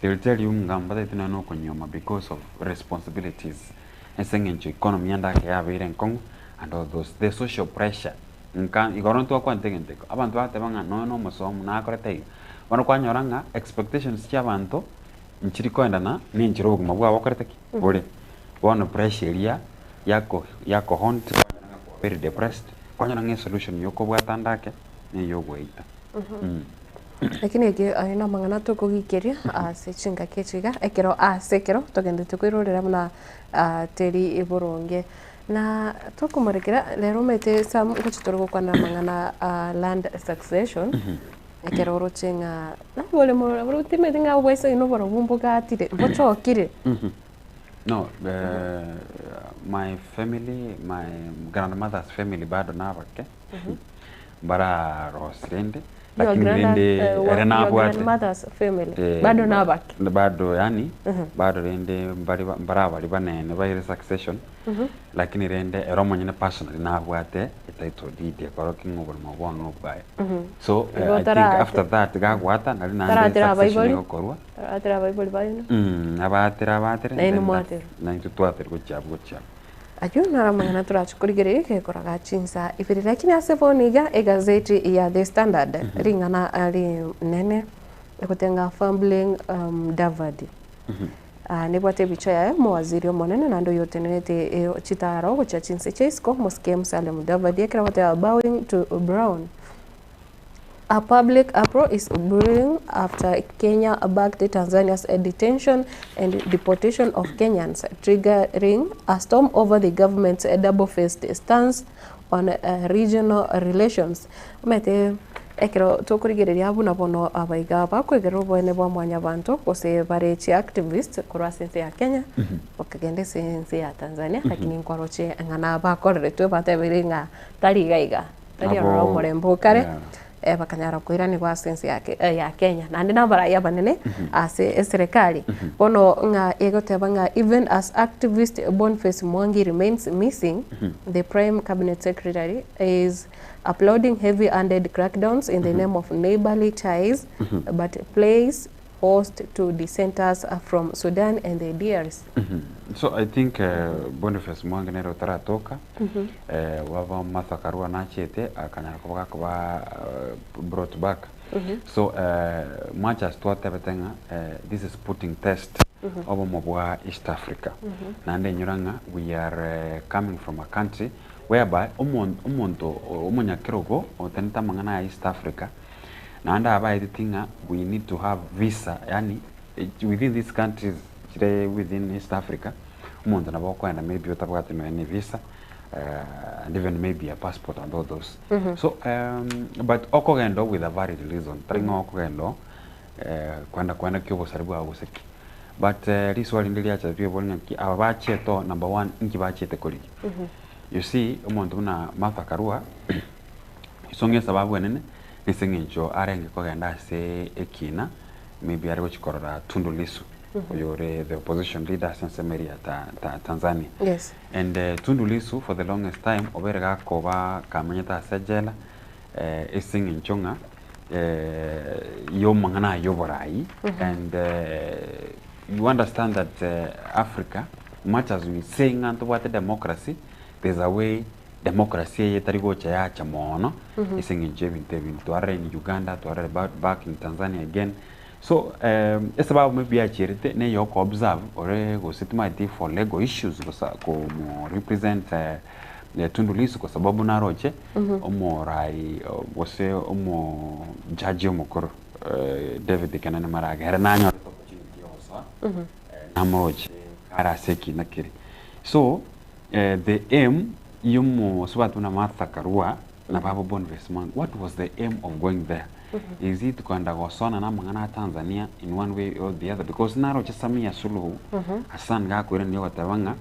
Speaker 16: they will tell you ngamba that no konyoma because of responsibilities esengencho economy anda ke abire nkongo and all those the social pressure nkan igoron to kwa ntengente abantu batebanga no musomo na akorete bano kwanyoranga expectations cy'abantu nchiri kwendana ni nchiro buguma bwa bakorete ki ore bono pressure yako haunt very depressed kwanyoranga solution yoko bwatandake ni yogweita
Speaker 1: lakini ege aina mangana to kugikiria ase chinga kechiga ekero asekero togende tukwirorera muna teri iboronge na tukumarekera lero mete sam kuchitoro kwana mangana land succession ekero rochenga na bole mo rutimete nga wesa ino boro bumbuga atire bochokire
Speaker 16: no my family, my grandmother's family bado nabake bara rosrende lakini rende rena bwate
Speaker 1: grandmother's family bado nabake
Speaker 16: bado yani bado rende bara bali banene bayire succession lakini rende eromo nyine personally nabwate title deed yakoroking over mabongo bae so I think after that gagwata nali nande succession yokorwa
Speaker 1: atira bible bayino
Speaker 16: abatira na intutwate gochabo
Speaker 1: ayo naramangana turachukurigere ke koraga chinsa ifiri lakini aseboniga egazeti ya The Standard ringana ali nene ekutenga fumbling Davadi nebwate bicha ya mawaziri omonene nando yotenete chitaro gocha chinse chesko Moske Musalia Davadi ekrawate bowing to Brown. A public uproar is brewing after Kenya backed Tanzania's detention and deportation of Kenyans, triggering a storm over the government's double-faced stance on regional relations. Mete ekero tokurigereria abuna bono abaiga bakwegero bwene bwa mwanya bantu kose barechi activist kurwa sense ya Kenya okagende sense ya Tanzania lakini nkwaroche ngana bakorere twe batebiringa tarigaiga tari aro morembo kare bakanyara kwirani kwa sense ya Kenya na ndi nambara ya banene ase serikali bono nga egoteba nga even as activist Boniface Mwangi remains missing the prime cabinet secretary is applauding heavy-handed crackdowns in the name of neighborly ties but plays host to dissenters from Sudan and the DRC.
Speaker 16: So I think Boniface Mwangi nero taratoka wava Martha Karua nachete akanyara kuba brought back. So much as tuate betenga this is putting test over mobwa East Africa. Nande nyuranga we are coming from a country whereby umunyakirogo otenita mangana East Africa nanda aba editinga we need to have visa yani within these countries within East Africa umuntu nabo kwenda maybe utabwate no any visa and even maybe a passport and all those so but okogendo with a valid reason tringo okogendo kwenda kyobo saribu aguseki but riswali ndili acha pia bolnya ki abache to number 1 inki bachete koli you see umuntu na Martha Karua isonge sababu enene nisengencho arenge kogenda se ekina maybe ari gochikorora Tundu Lissu yore the opposition leader since Maria Tanzania
Speaker 1: yes
Speaker 16: and Tundu Lissu for the longest time oberega koba kamanyeta sejela esengenchonga yo mangana yoborai and you understand that Africa much as we saying and what democracy there's a way democracy yetarigo cha mono isengenche bintu are in Uganda to are back in Tanzania again so it's about maybe a charity ne yo observe or go sit my for legal issues ko represent Tundu Lissu kwa sababu na roche omo rai wose omo judge omukoro David Kenani Maraga era nanyo opportunity osa namroche ara seki nakiri so the aim yumo swatu na Martha Karua na Baba Boniface Mwangi what was the aim of going there is it kwenda gosona na mangana Tanzania in one way or the other because naroche Samia Suluhu Hassan gako ile ndio watabanga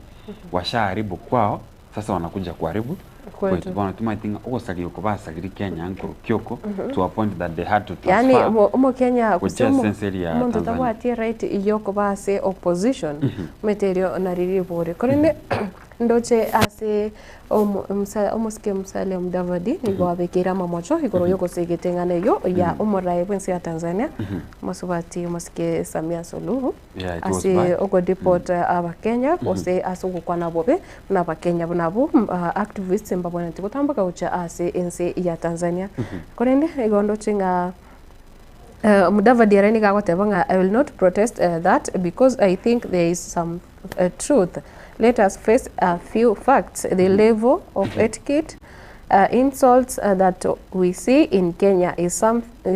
Speaker 16: washaribu kwao sasa wanakuja kuharibu kwetu bwana tumatinga ugosalia kubasagiri Kenya ankuru kyoko to a point that they had to transfer
Speaker 1: yani umo Kenya
Speaker 16: kusema
Speaker 1: muntu tabwati right iyo kubase opposition meterio na riribore korene ndoche ase omuske Musalia Mudavadi nigo abekira mamocho igoro yoko segetengana yo ya omorai bwensi ya Tanzania masubati muske Samia Suluhu ase ogo deport aba Kenya ose asugo kwana bobe na ba Kenya nabo activists mbabona tikotamba kaucha ase ense ya Tanzania korende igondo chinga Mudavadi arani gagotebanga I will not protest that because I think there is some truth. Let us face a few facts. The level of etiquette, insults that we see in Kenya is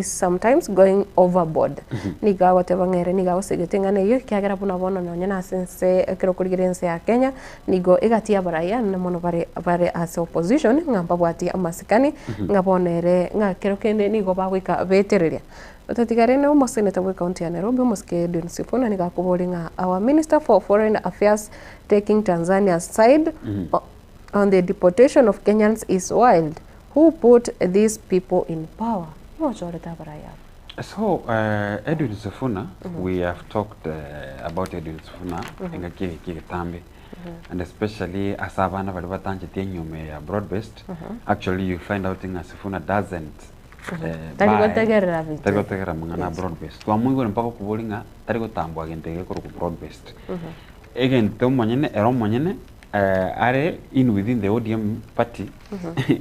Speaker 1: sometimes going overboard. Niga whatever niga wasegetengana yo kyagera buna bono nonyana sense kirokurigirense ya Kenya nigo igatia baraya na mono bare as opposition ngamba bwati amasikani ngabonere ngakirokende nigo bagwika betereria Tatigarene umo Senator wa County ya Nairobi muske Edwin Sifuna nikakubolinga our Minister for Foreign Affairs taking Tanzania's side on the deportation of Kenyans is wild. Who put these people in power?
Speaker 16: So Edwin Sifuna, we have talked about Edwin Sifuna inga kile tambi. And especially as abana balibatanje tenyume ya broad-based, actually you find out in Sifuna doesn't Tarigotegera mangana broad-based. Kwa mungu mpaka kubolinga tarigotambo agentege ku broad-based. Again, to monyene ero monyene are in within the ODM party.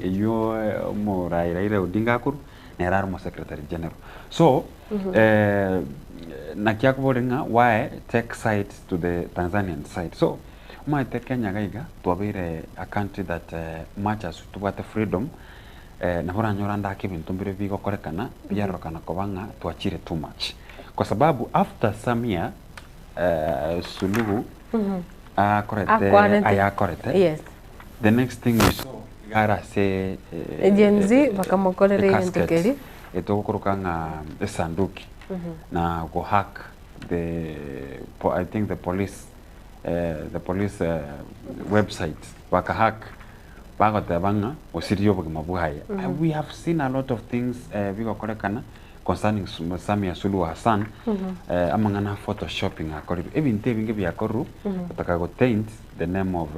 Speaker 16: You mo Raila Odinga kuru na era mo secretary general. So na kubolinga why take side to the Tanzanian side. So my take Kenya gaiga to a country that matches to what freedom na hora nyoranda kibintu mbere bigo korekana byarokana kobanga tuachire too much kwa sababu after Samia Suluhu korete
Speaker 1: yes
Speaker 16: the next thing we saw gara se
Speaker 1: agency bakamokolere yentekeri
Speaker 16: etokorokanga sanduki na go hack I think the police website hack Bagotabanga or Sirio Mabuhaya. We have seen a lot of things Vigo Korekana concerning Samia Suluhu Hassan amangana photoshopping even taping a koru but taint the name of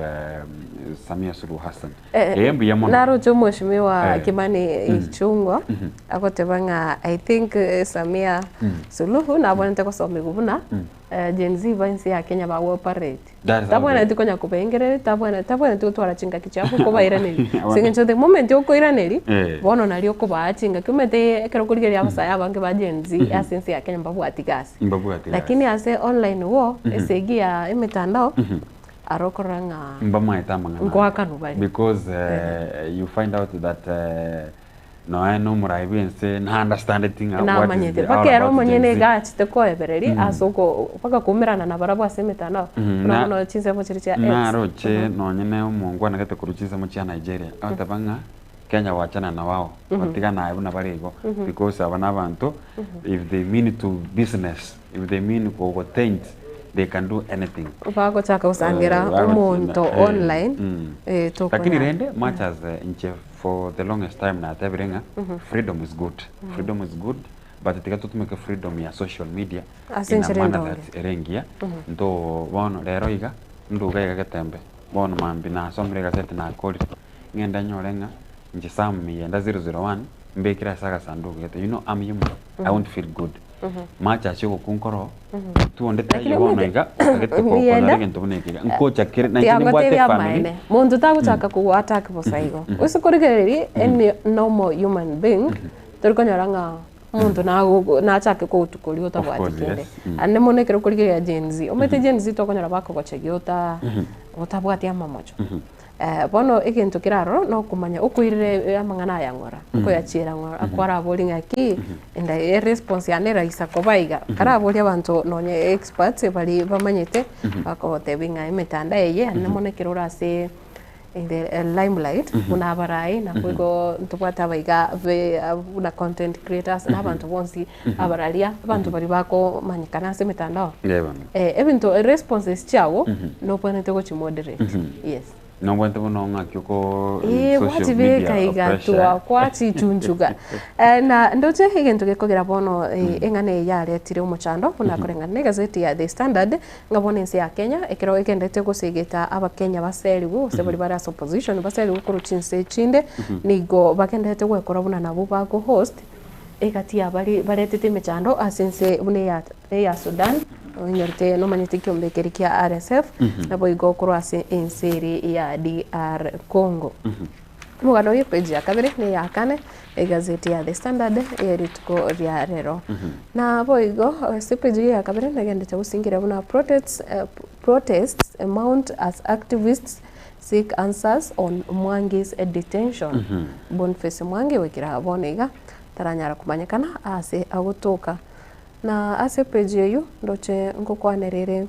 Speaker 16: Samia Suluhu Hassan.
Speaker 1: Naro Mheshimiwa Kimani Ichung'wa akotebanga I think Samia Suluhu na abona kusoma guvuna Gen Z vansi ya Kenya ba operate. Tabwana tikonya kupengerere tabwana tutwara chinga kichafu ko bairaneri. Singencho the moment yo koiraneri bono nalio ko bachinga kumete ekero abasaya bange ba Gen Z asensi ya Kenya mbabu atigasi. Lakini ase online wo esegia emetandao arokoranga
Speaker 16: mbama etamanga because you find out that no I know muraibense na understand the thing
Speaker 1: what is the bakero monyene gachite ko ebereri asoko paka kumirana na barabu asemetana no chinse mo chiricha
Speaker 16: na roche no nyene umungu anagete kuruchiza mu cha Nigeria atabanga Kenya wachana na wao watigana na barigo because abana bantu if they mean to business if they mean ko taint they can do anything.
Speaker 1: Bako chaka usangira umuntu online
Speaker 16: to lakini rende much as for the longest time na tabirenga freedom is good. Freedom is good but tikatu tumeke freedom ya social media ina maana that erengia ndo wono lero iga ndo gaiga gatembe wono mambi na somre gazeti na kodi ngenda nyolenga nje sami yenda 001 mbekira saka sanduku gete you know I'm human I won't feel good macha chiko kunkoro tuonde tayo wonaiga agete ko na gento bunekega nkocha kire na chini bwate family
Speaker 1: mundu tagutaka ku attack bosaigo usikorigeri any normal human being turikonyaranga mundu na chake ko utukuri utabwatikende ane monekero kurigeria Gen Z omete Gen Z tokonyara bako gochegiota utabwatia mamocho bono ikintu kiraro no kumanya ukwirire amangana ya ngora ko yachira ngora akwara bolinga ki enda response ya nera isako baiga kara boli abantu nonye experts bali bamanyete bako tebinga imetanda yeye anemonekero rase in the limelight una barai na kwego ntubata baiga una content creators na abantu bonsi abaralia abantu bali bako manyikana se metandao evento responses chao no ponete go chi moderate yes
Speaker 16: no wente bono ngakyuko
Speaker 1: social media igatua kwati tunjuga na ndoje higento gekogera bono engane yaretire umuchando kuna kurengana gazeti ya The Standard ngabone nsi ya Kenya ekero egendete gusigita abakenya baseri bo se bari bara opposition baseri gukuru chinse chinde nigo bagendete gwekora buna nabo bago host egatia bari baretete mechando asense bune ya Sudan nyorte no manyete kyombekeri kia RSF nabo igo kurwase enseri ya DR Congo mugano ye page ya kabere ne ya kane egazeti ya The Standard erituko rya rero na boigo se page ya kabere nagendete gusingira buna protests amount as activists seek answers on Mwangi's detention Boniface Mwangi wekira bonega taranyara kumanyakana ase agutuka na ase page yeyo ndoche ngokwanerere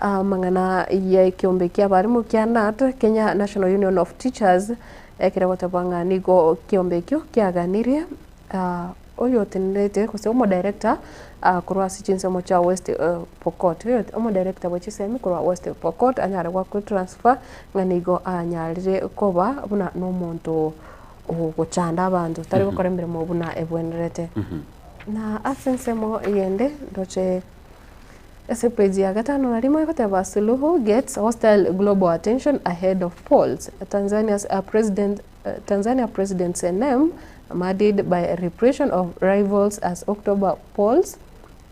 Speaker 1: mangana ya kiombe kia barimu kia NAT Kenya National Union of Teachers ekira watabanga nigo kiombe kyo kiaganirie oyo tenete kose omo director kurwa sichinse mocha West Pokot oyo omo director wachisemi kurwa West Pokot anyara kwa transfer nganigo anyarire koba buna no muntu guchanda abantu tari gukora imirimo buna ebwenerete na asensemo yende ndoche ese page ya gatano na rimwe kotaba Suluhu gets hostile global attention ahead of polls. Tanzania president's name muddied by repression of rivals as October polls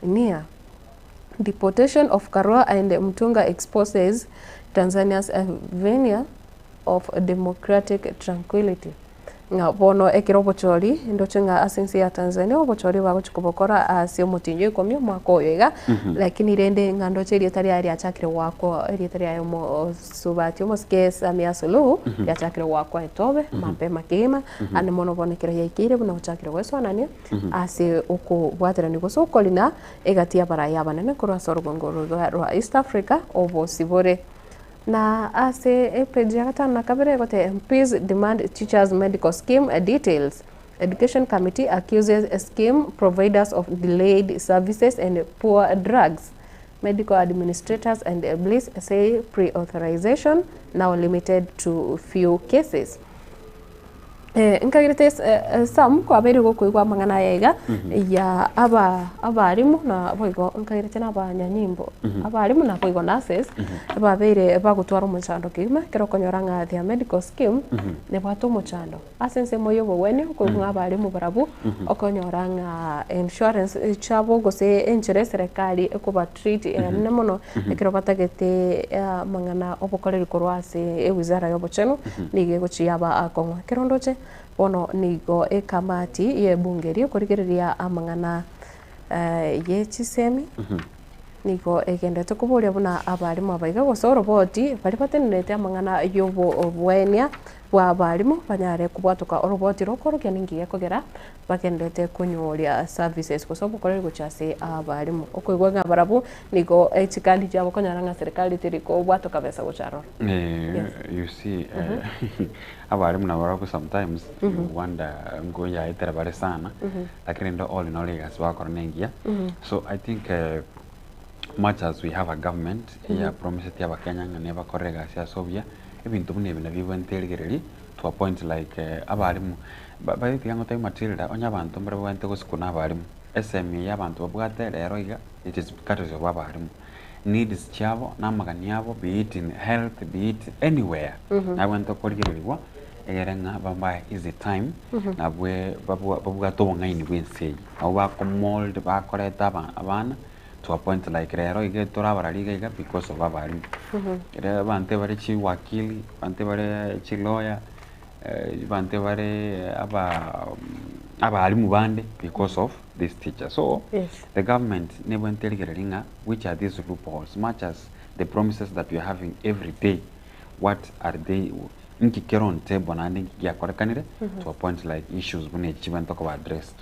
Speaker 1: near. Deportation of Karua and Mtunga exposes Tanzania's veneer of democratic tranquility. Nga bono ekiro bochori ndoche nga asensi ya Tanzania obochori bago chukubokora asio mutinyo ikomyo mwako yoga lakini rende nga ndoche iri ari achakire wako iri tari ayo mo subati mo skes amia Suluhu ya chakire wako etobe mapema kima ane mono bonekera yakire buna chakire weso anani ase uko bwatera niko sokolina egatia bara yabanene kurwa sorogongoro rwa East Africa obo sibore na ase page ya gatano na kabere gote MPs demand teachers medical scheme details. Education committee accuses scheme providers of delayed services and poor drugs. Medical administrators and Bliss say pre-authorization now limited to few cases. Nkagirite sam kwa bere gokuigwa mangana yega ya abarimu na boigo nkagirite na banyanyimbo abarimu na boigo nurses babere bagutwara umuchando kima kero konyoranga thia medical scheme ne bwatu umuchando asense moyo bweni ko abarimu barabu okonyoranga insurance chabo gose insurance serikali ekuba treat ne mono kero batagete mangana obokoreri korwase wizara yobocheno nige gochiaba akongo kero ndoche bono nigo ekamati ye bungeri kurigereria amangana ye chisemi nigo egendete kuburia buna abarimu abaiga gosoro boti bari batenete amangana yobo obwenia bwa abarimu banyare kubwatuka oroboti rokoro keningiye kogera bagendete kunyoria services kusobo koreri guchase abarimu okwigwa ngabarabu nigo etikandi jabo konyaranga serikali tiriko bwatuka besa gucharo
Speaker 16: you see abarimu na baraku sometimes you wonder ngoya itera bare sana lakini ndo all in all igas bakora nengia so I think much as we have a government ya promise ya bakenya ngane bakorega sia sobia ebintu bune bina biwentegereri to a point like abarimu bari tigango tay Matilda onya abantu mbere bwente gusikuna abarimu SME y'abantu babwate rero iga it is because of abarimu needs chabo namagani yabo be it in health be it anywhere na wento korgererwa egerenga bamba is the time na bwe babwato ngaini bwense abo bakomold bakoreta abana to a point like rero ige torabarariga iga because of abarimu rero bante bari chi wakili bante bari chi lawyer bante bari abarimu bande because of this teacher. So the government never intelligent which are these loopholes, much as the promises that we are having every day, what are they nkikero on table na ngiya korekanire to a point like issues bune chiban talk about addressed.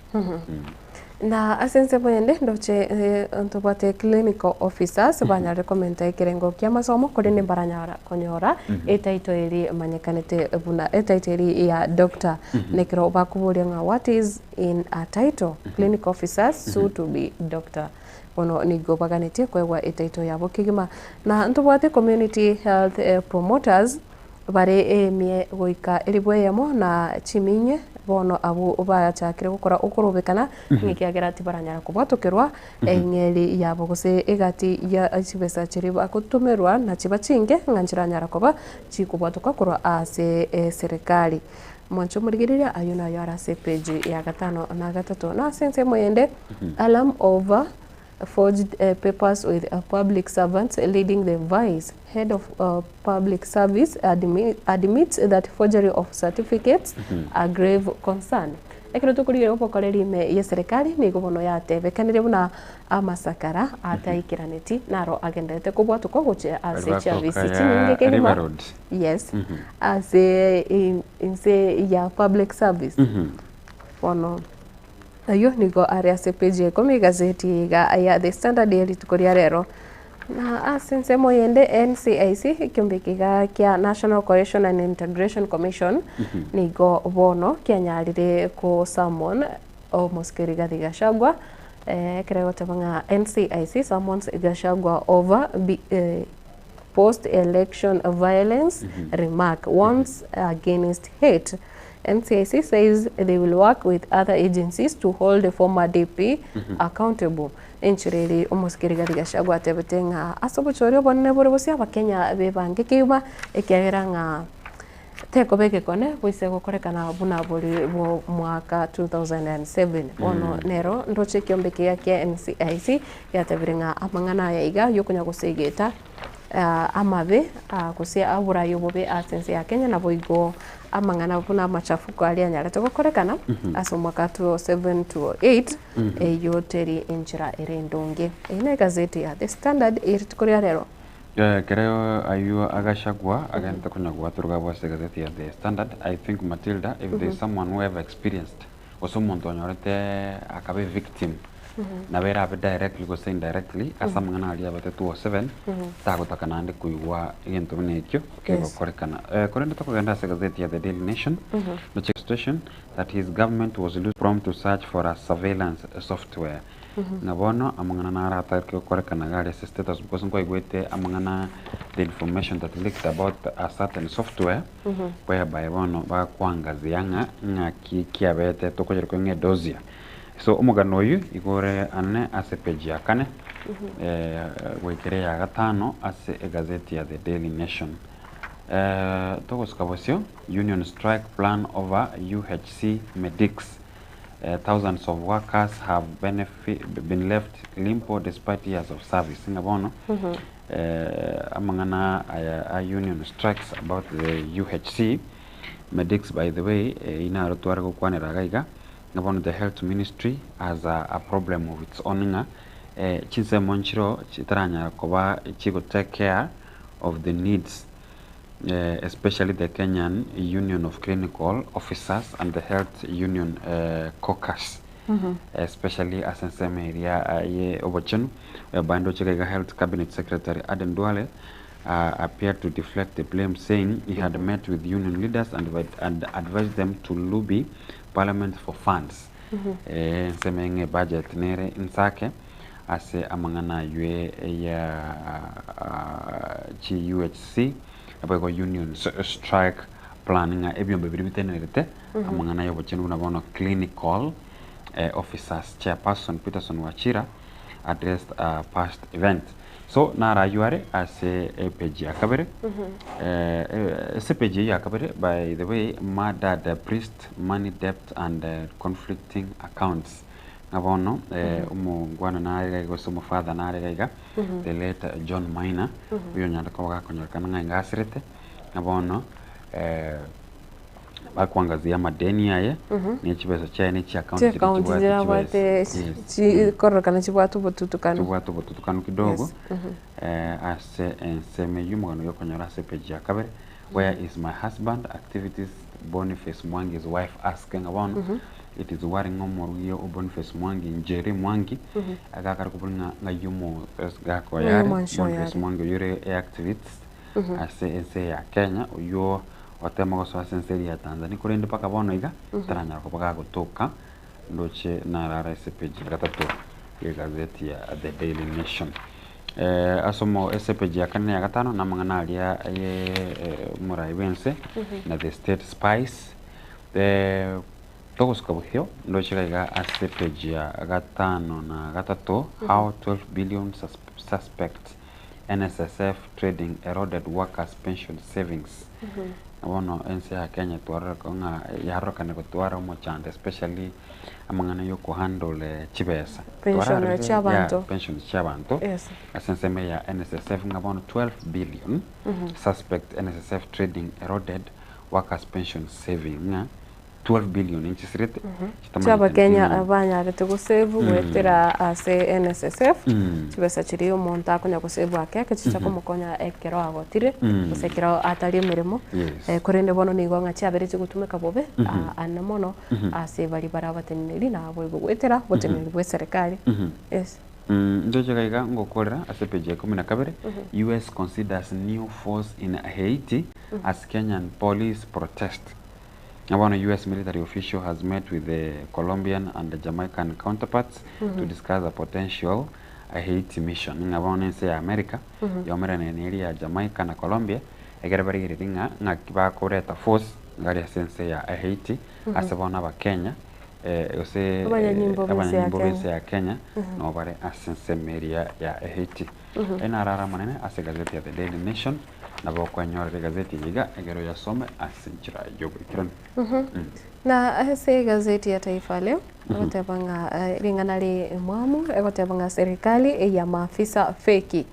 Speaker 1: Na asense boyende ndoche ntobate clinical officers banya recommend kirengo kia masomo kuri ne baranyara konyora etaito eri manyekanete buna etaito eri ya doctor nekiro bakuburia nga what is in a title clinical officers so to be doctor ono nigo baganete kwegwa etaito yabo kigima na ntobate community health promoters bare emie goika eribwe yamo na chiminye bono abo bayachakire gukora ukurubikana ngikiagera ati baranyara kubwatukirwa engeri yabo gose egati ya chibesa chiriba kutumerwa na chiba chinge nganjira nyara koba chikubwatuka kurwa ase serikali mwancho murigirira ayuna yara se page ya gatano na gatatu na sense moyende alarm over forged papers with a public servant leading the vice head of public service admits that forgery of certificates are grave concern. Ekero tukurire upokoreri me ya serikali ni gobono ya tebekanire buna amasakara ataikiraneti naro agendete kubwatuko guche ase service chininge kelima yes ase inse ya public service bono ayo nigo area sepeje komi gazeti ga ya The Standard Daily tukoria rero na asense moyende NCIC kyombekiga kya National Cohesion and Integration Commission nigo bono kyanyarire ko summon o moskeriga Gachagua kreo tabanga NCIC summons Gachagua over post election violence remark once against hate. NCIC says they will work with other agencies to hold the former DP accountable. Enchireri omuskiriga Gachagua tebetenga asobochore bonne bore bosia bakenya bebange kiuma ekiagera nga teko beke kone bwise gukorekana buna buri mwaka 2007 ono nero ndoche kyombeke yake NCIC yatebiringa amangana ya iga yokunya gusegeta amabe kusia abura yobobe asense ya Kenya na boigo amangana buna machafuko ali anyara tokorekana aso mwaka 2007 to 8 yoteri enchira erendonge ine gazeti ya The Standard iritukoria rero
Speaker 16: Creo ayu Gachagua agenda kunyagwa turuga bwase gazeti ya The Standard. I think Matilda, if there is someone who have experienced or someone to nyorete akabe victim na vera be directly go saying directly asamangana ali abate 207 tagotaka nande kuigwa igento binekyo kego korekana korenda tokugenda se gazeti ya The Daily Nation no check situation that his government was prompt to search for a surveillance software nabono amangana narata ke korekana gari status because ngo igwete amangana the information that leaked about a certain software whereby bono ba kwangazi yanga ngaki kiabete tokojere ko ngedozia so omugano uyu igore ane ase page ya kane wekere ya gatano ase gazeti ya The Daily Nation tokos kabosio union strike plan over UHC medics. Thousands of workers have been left limpo despite years of service. Singabono, amangana a union strikes about the UHC medics. By the way, ina rotuargo kwane ragaiga. Ngabono the health ministry has a problem of its own. Chinse monchiro chitaranya koba chigo take care of the needs. Especially the Kenyan Union of Clinical Officers and the Health Union caucus, especially as in some area ye Obochenu, whereby Ndochega Health Cabinet Secretary Aden Duale appeared to deflect the blame, saying he had met with union leaders and advised them to lobby Parliament for funds. Semenge budget nere insake ase amangana yue ya UHC about union strike planning ebyombe biri bitenerete amangana yo bochenu nabono clinical officers chairperson Peterson Wachira addressed a past event. So nara yuare as a page yakabere page yakabere by the way murder the priest money debt and conflicting accounts nabono umugwana nare go somo father nare ga the late John Maina uyo nyanda ko gakonyorkana ngasirete nabono bakwangazia madeni yaye ni chibezo chaine chi account
Speaker 1: chi korokana chibwatu
Speaker 16: botutukanu kidogo ase enseme yumugano yokonyora se page yakabere where is my husband activities Boniface Mwangi's wife asking about it is worrying omoruyo Boniface Mwangi njeri Mwangi agakara kubunga ngayumo gako yare Boniface Mwangi yure activities ase ense ya Kenya uyo watema go so senseri ya Tanzania kurende paka bono iga taranya ko paka gutoka ndoche na rara ese page gatatu ya gazeti ya The Daily Nation asomo SPG ya kane ya gatano na mangana alia murai wense na the state spice toguska buhio ndo chikaiga SPG ya gatano na gatatu how 12 billion suspect NSSF trading eroded workers pension savings abono ense ya Kenya twara konga yaroka ne kutwara mo chande especially amangana yo ko handle chibesa
Speaker 1: pension chabanto
Speaker 16: pension chabanto asenseme ya NSSF ngabono 12 billion suspect NSSF trading eroded workers pension saving 12 billion inchi sirete
Speaker 1: chaba Kenya abanya rete go save wetera ase NSSF chibesa chiriyo monta kunya go save ake kichicha ko mukonya ekero agotire gusekero atari mirimo kurende bono ni gonga chabere chigutumeka bobe ana mono ase bari barabateneri na abo gwetera boteneri bwe serikali
Speaker 16: ndoje kaiga ngokorera ase page 12 US considers new force in Haiti as Kenyan police protest. One US military official has met with the Colombian and the Jamaican counterparts to discuss a potential Haiti mission. Ngabone se America, yomera ne area ya Jamaica na Colombia, egere bari giringa ngakiba koreta force ngari sense ya Haiti asabona ba Kenya ose abanyanyimbo bese ya Kenya no bare asense meria ya Haiti. Ena rara manene ase gazeti ya The Daily Nation nabo kwa nyore gazeti yiga egero ya some asinchira yogo ikron
Speaker 1: na ase gazeti ya Taifa Leo egotebanga ringanali mwamu egotebanga serikali ya maafisa feki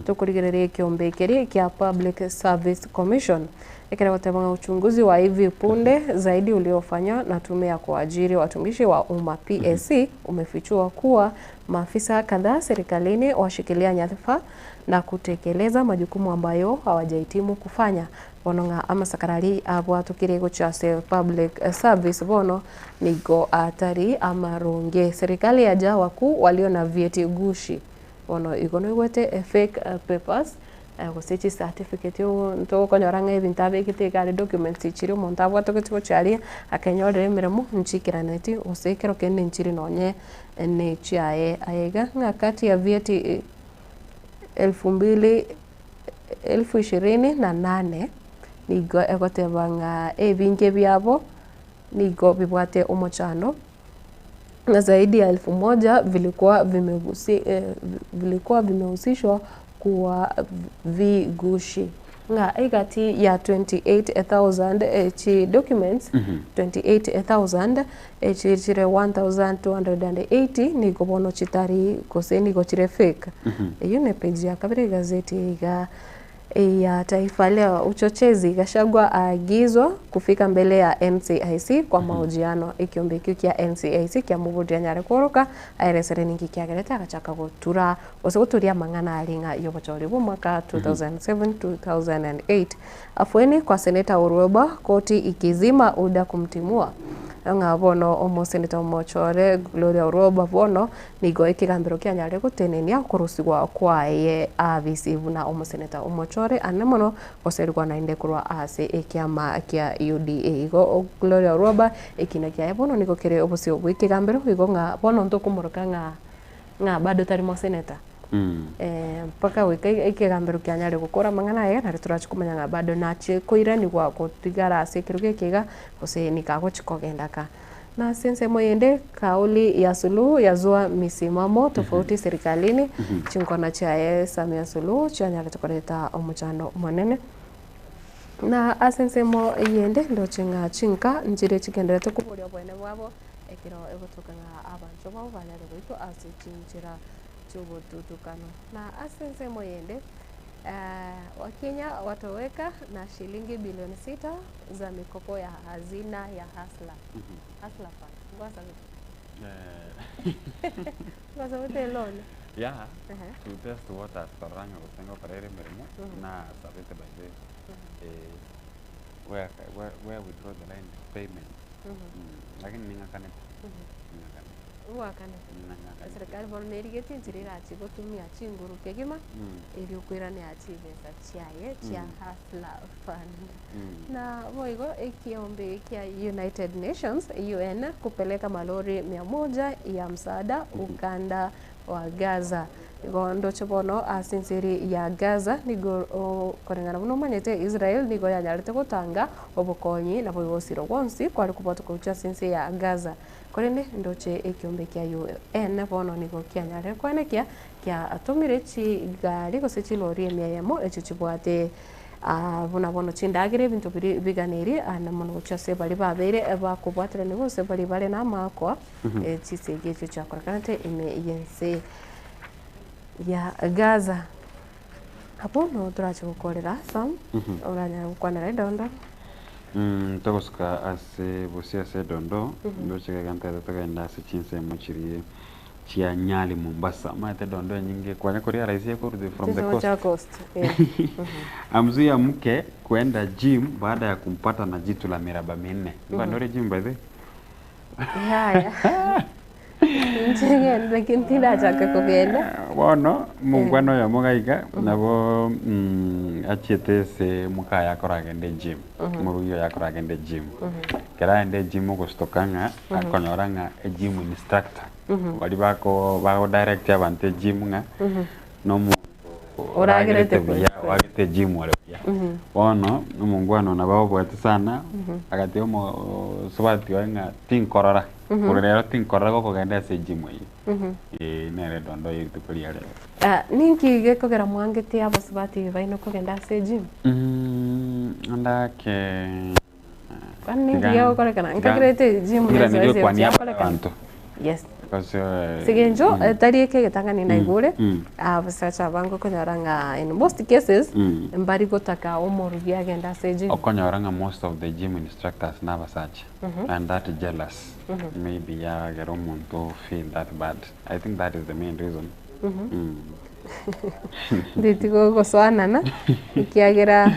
Speaker 1: tukurigereria kiombe kiri kia Public Service Commission egotebanga uchunguzi wa hivi punde zaidi uliofanywa na tume ya kuajiri watumishi wa umma PSC umefichua kuwa maafisa kadhaa serikalini washikilia nyadhifa na kutekeleza majukumu ambayo hawajahitimu kufanya. Bononga ama sakarari abwatu kirego cha public service bono nigo atari ama ronge serikali ya jawa ku walio na vyeti gushi bono igono gwete fake papers gosechi certificate yo nto konyoranga ebintabe kitekare documents chiri monta abwatu kitiko chari akenyorere miremo nchikiraneti osekero kende nchiri nonye ne chiae ayega ngakati ya vyeti 2028 nigo egotebanga ebinge byabo nigo bibwate omochano na zaidi ya 1000 vilikuwa vimehusishwa kuwa vigushi nga egati ya 28,000 chi documents 28,000 chire 1,280 nigo bono chitari koseni go chire fake iyo ne page ya kabiri gazeti ya Taifa Leo. Uchochezi Gachagua aagizwa kufika mbele ya NCIC kwa mahojiano ikiombe kia NCIC kia mubudia nyare koroka airesere ningi kia gereta agachaka gutura oseguturia mang'ana aringa yobochori bo mwaka 2007-2008 afueni kwa seneta Uroba koti ikizima uda kumtimua nga bono omo seneta Mochore Gloria Uroba bono nigo ikigambiro kia nyare gutenenia kurusigwa kwaye abisivu na omo seneta Mochore anemono oserwa na inde kurwa ase ekiama kia UDA igo Gloria Uroba ikina kia bono nigo kire obusi obwikigambiro igo nga bono ntokumoroka nga bado tari mo seneta mpaka wika ikigambiro kia nyare gukora mang'ana ye na turachikumanya nga bado nache koirani gwa kutigara ase kiruge kiga ose nikago chikogendaka na sense moyende kauli ya Suluhu yazua misimamo tofauti serikalini chinkona cha Samia Suluhu chanyare tukoreta omuchano monene na asense mo yende ndo chinka njire chigendera tukuburia bwene bwabo ekiro egotoka nga abancho babo banyare goito ase chinchira chubututukano na asense moyende Wakenya watoweka na shilingi bilioni 6 za mikopo ya hazina ya Hustler Fund. Ngwasa ngwasa wote loan
Speaker 16: to test water staranga kusenga parere merimo na sabete baje where we draw the line payment lakini ningakane
Speaker 1: wakane serikali bono nerigeti nzirira chigotumia chinguru kegima iri ukwirane achibesa chiaye chia Hustler Fund na boigo ekiombe kia United Nations UN kupeleka malori 100 ya msaada Uganda wa Gaza igo ndoche bono asinsiri ya Gaza nigo korengana muno manyete Israel nigo yanyarete gutanga obukonyi na bwigosiro wonsi kwari kubota kucha sinsi ya Gaza korende ndoche ekiombe kya UN bono nigo kyanyare kwanekia kya atumire chi gari gosechi lori emyayemo echichibwate bona bono chindagire ebintu biganiri na mono cyose bali babere bakubwatira ni bose bali bare na makwa chisege cyo cyakorakante ime yense ya Gaza hapo no turache gukorera sam oranya gukwanira dondo
Speaker 16: togoska ase bosia se dondo ndo chigaganta tokagenda se chinse mochirie chia Nyali Mombasa mate dondo nyingi kwanya korea raisi yako from the coast. Amzuia mke kwenda gym baada ya kumpata na jitu la miraba minne. Ndio gym by the Nchenge lakini tila chaka kugenda. Bono mungwano ya mugaiga nabo achiete se muka yakoragende gym. Muruyo yakoragende gym. Kera ende gym gustokanga akonyoranga gym instructor. Wali bako direct abante gym nga no mu
Speaker 1: oragirete
Speaker 16: bya wagite gym wale bya bono mungwano nabo bwate sana agati omo sobati wanga tinkorora urero tinkorora ko kugenda se gym yi nere dondo yitu kuri yale
Speaker 1: ninki gekogera mwangete abo sobati baino kugenda se gym
Speaker 16: andake
Speaker 1: ninki yakorekana nkagirete gym
Speaker 16: ngezo kwa niaba
Speaker 1: yes sigenjo tarieke getangani na igure abasacha bango konyoranga in most cases mbari gotaka omorugia agenda seji
Speaker 16: okonyoranga most of the gym instructors na basacha and that jealous maybe ya geromonto feel that bad. I think that is the main reason.
Speaker 1: Nditigo goswana na ikiagera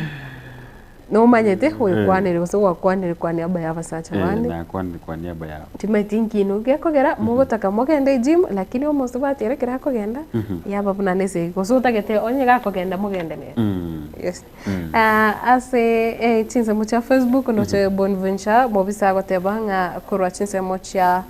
Speaker 1: no manyete kwanire gusugwa kwanire kwani aba yabasacha bande
Speaker 16: na kwani aba ya
Speaker 1: timetinki no gekogera mugotaka mugende gym lakini omoso batire kira kugenda yaba bunanese gosuta gete onye gakogenda mugende ne yes ase chinse mucha Facebook no che Bonventure mobisa gotebanga kurwa chinse mocha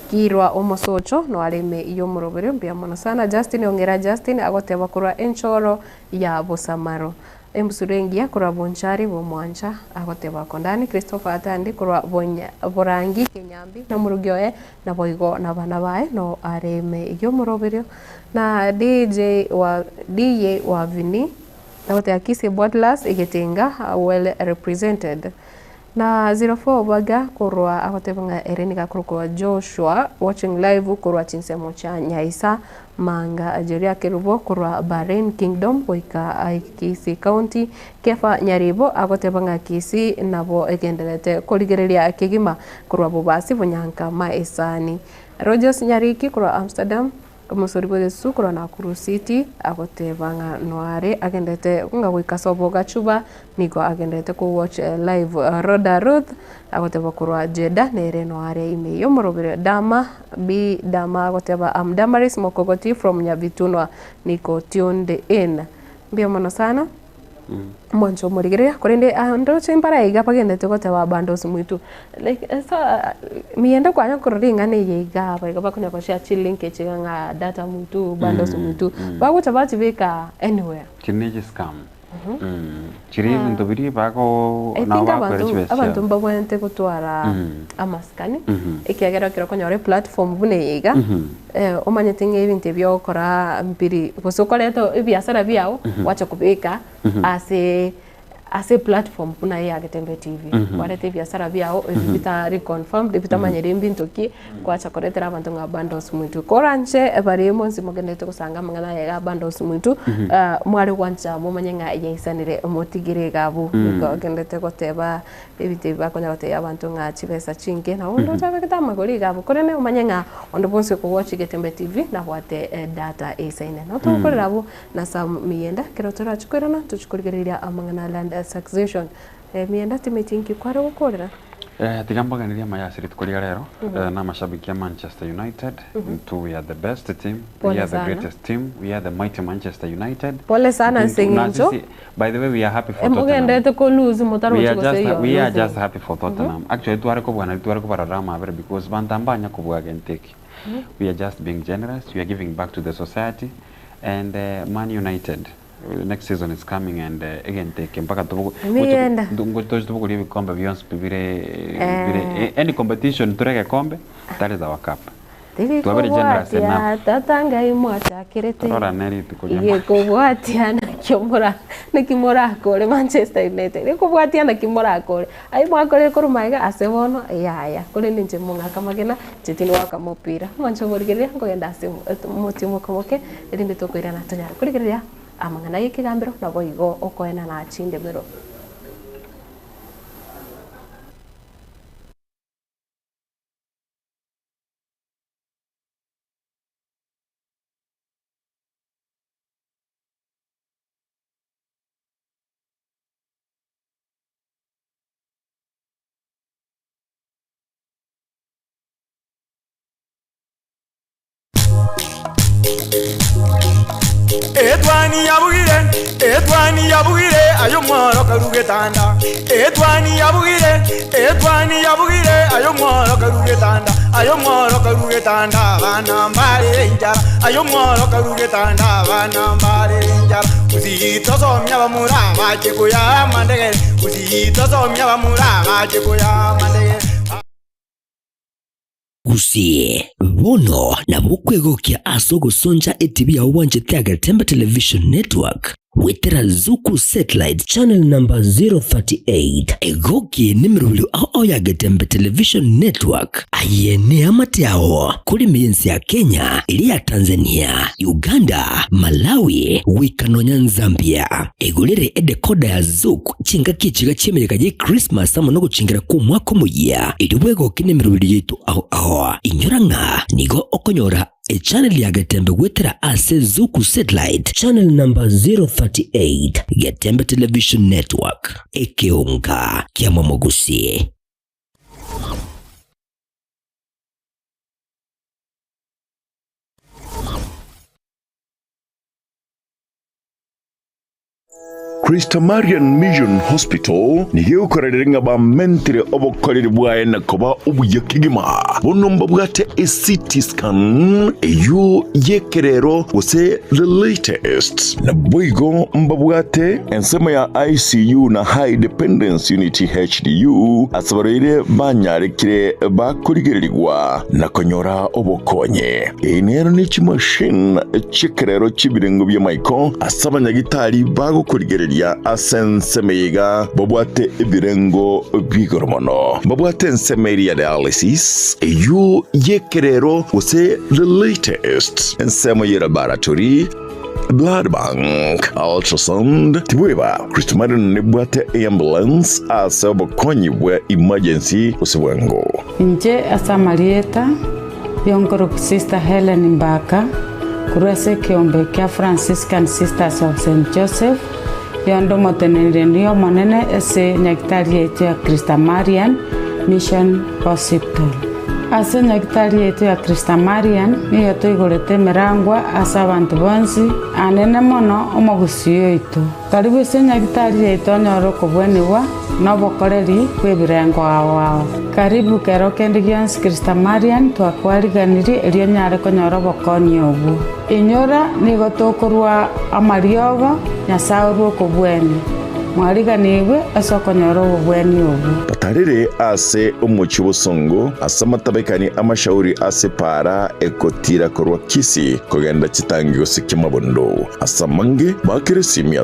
Speaker 1: kirwa omosocho no aleme iyo murobere mbia mono sana Justin ongera Justin agoteba kurwa enchoro ya Bosamaro Emsurengia kurwa Bonchari bo Mwancha agoteba kondani Christopher Atandi kurwa Borangi Kenyambi na murugyoe na boigo na bana bae no areme iyo murobere na DJ wa Vini na wote akisi Bodlas igetenga well represented na 04 baga kurwa agotebanga Erenika kurwa Joshua watching live kurwa chinsemo cha Nyaisa Manga Ajeria Kerubo kurwa Bahrain Kingdom boika Kisi County Kefa Nyaribo agotebanga Kisi nabo egendelete koligereria kigima kurwa Bobasi Bunyanka Maesani Rogers Nyariki kurwa Amsterdam Musoribo de Sukro na Kuru City agotebanga noare agendete kunga wikasobo gachuba niko agendete ku watch live Roda Ruth agoteba kurwa Jeda nere noare ime yomorobere dama bi dama agoteba Damaris Mokogoti from Nyabitunwa niko tuned in mbio mono sana Moncho murigerea korende ando chimpara iga pagendete goteba bandos mwitu like so mienda kwanya kuringa ne yiga ba iga bakunya koshia chilling echanga data mwitu bandos mwitu bago chabati veka anywhere
Speaker 16: kineje scam chiri ndobiri bako na
Speaker 1: ba abantu mbabwente gutwara amaskani ikiagera kiro konyore platform bune yiga omanyetinge ibintu byokora mpiri gusokoreto ibiasara byao wacha kubika ase platform kuna ya Getembe TV warete biasara byao bita reconfirm bita manyere mbinto ki kwacha koretera abantu nga bandos mwitu koranche bari monzi mogendete kusanga mangana ya bandos mwitu mwari wancha mumanyenga yisanire motigire gabu ko gendete goteba ebite bakonya gote abantu nga chibesa chinge na ondo chabeketa magori gabu korene umanyenga ondo bonse ko watch Getembe TV na wate data isaine no to korerabu na sam mienda kerotora chukorana tuchukurigeria amangana land succession mienda timetinki kwara gukorera
Speaker 16: tigambaganiria mayasiri tukoria rero na mashabiki ya Manchester United we are the best team we are the greatest team we are the mighty Manchester United
Speaker 1: pole sana Senginjo
Speaker 16: by the way we are happy for Tottenham
Speaker 1: ko lose motaro
Speaker 16: we are just happy for Tottenham actually tuare ko bwana tuare ko para Rama because bantambanya ko bwa genteki We are just being generous. We are giving back to the society. And Man United, next season is coming, and again take mpaka tubukulie vikombe vyonse vile any competition tureke kombe, that is our cup.
Speaker 1: Tu are very generous enough. Tatanga imwacha kirete.
Speaker 16: Rora neri tukunyama.
Speaker 1: Ye kubwatia na kimora kole Manchester United. Ye kubwatia na kimora kole. Ai mwakole kurumaiga asebono yaya. Kole ninje munga kamagena chitini waka mupira. Mancho murigeria ngogenda ase mutimo komoke elinde tokwira na tonya. Kurigeria amangana yikigambiro na boigo okoena na chinde mero.
Speaker 15: Edwani yabugire ayo mworo karugetanda. Edwani yabugire ayo mworo karugetanda. Ayo mworo karugetanda bana mbale njara. Ayo mworo karugetanda bana mbale njara. Uzito somya bamura bakikuya mandege. Uzito somya bamura bakikuya mandege.
Speaker 2: Gusie bono na bukwegokia asogo sonja etibi ya uwanje Tiaga Tembe Television Network wetera Zuku Satellite Channel number 038 egoki nimero au ya Tembe Television Network ayene amatiao kuri mienzi ya Kenya, ya Tanzania, Uganda, Malawi, Wikanonya, Zambia. Egolere edekoda ya Zuku chinga kichiga chemereka je Christmas amono chingira ku mwaka muya idwego kinemero yetu au inyoranga nigo okonyora a channel ya Gatembe wetera ase Zuku Satellite Channel number 038 Gatembe Television Network ekeonga kiama mogusie.
Speaker 6: Christa Marian Mission Hospital ni hiyo koreringa ba mentre obokoriri bwaye na koba ubuye kigima bonomba bwate a CT scan eyo yekerero wose the latest na boigo mbabwate ensema ya ICU na high dependence unity HDU asabarire banyarekire bakurigirirwa na konyora obokonye enero ni machine chekerero chibirengo bya Michael asabanyagitari bagukurigirirwa ya asensemeiga babwate ibirengo bigoromono babwate ensemeria dialysis eyo yekerero wose the latest ensemo laboratory blood bank ultrasound tibweba Christa Marian nebwate ambulance asabo konyibwe emergency usibwengo
Speaker 10: nje asamarieta yongoro Sister Helen Mbaka kurase kiombe kia Franciscan Sisters of St. Joseph yondo motenendio monene ese nyaktari yetu ya Christa Marian Mission Hospital. Ase nyaktari yetu ya Christa Marian niyo tuigorete merangwa asa abantu bonsi anene mono omogusiyo itu. Karibu ese nyaktari yetu nyoro kubweniwa nobokoreri kwebirengo wao. Karibu kero kendigians Christa Marian twakwariganiri elio nyare konyoro bokoni obu. Inyora nigo tokorwa amariogo nyasauru kubweni. Mwariganirwe asokonyoro ubweni obu.
Speaker 6: Patarire ase umuchibo songo asamatabekani amashauri ase para ekotira korwa kisi kogenda chitangiyo sikimabondo asamange bakiresimia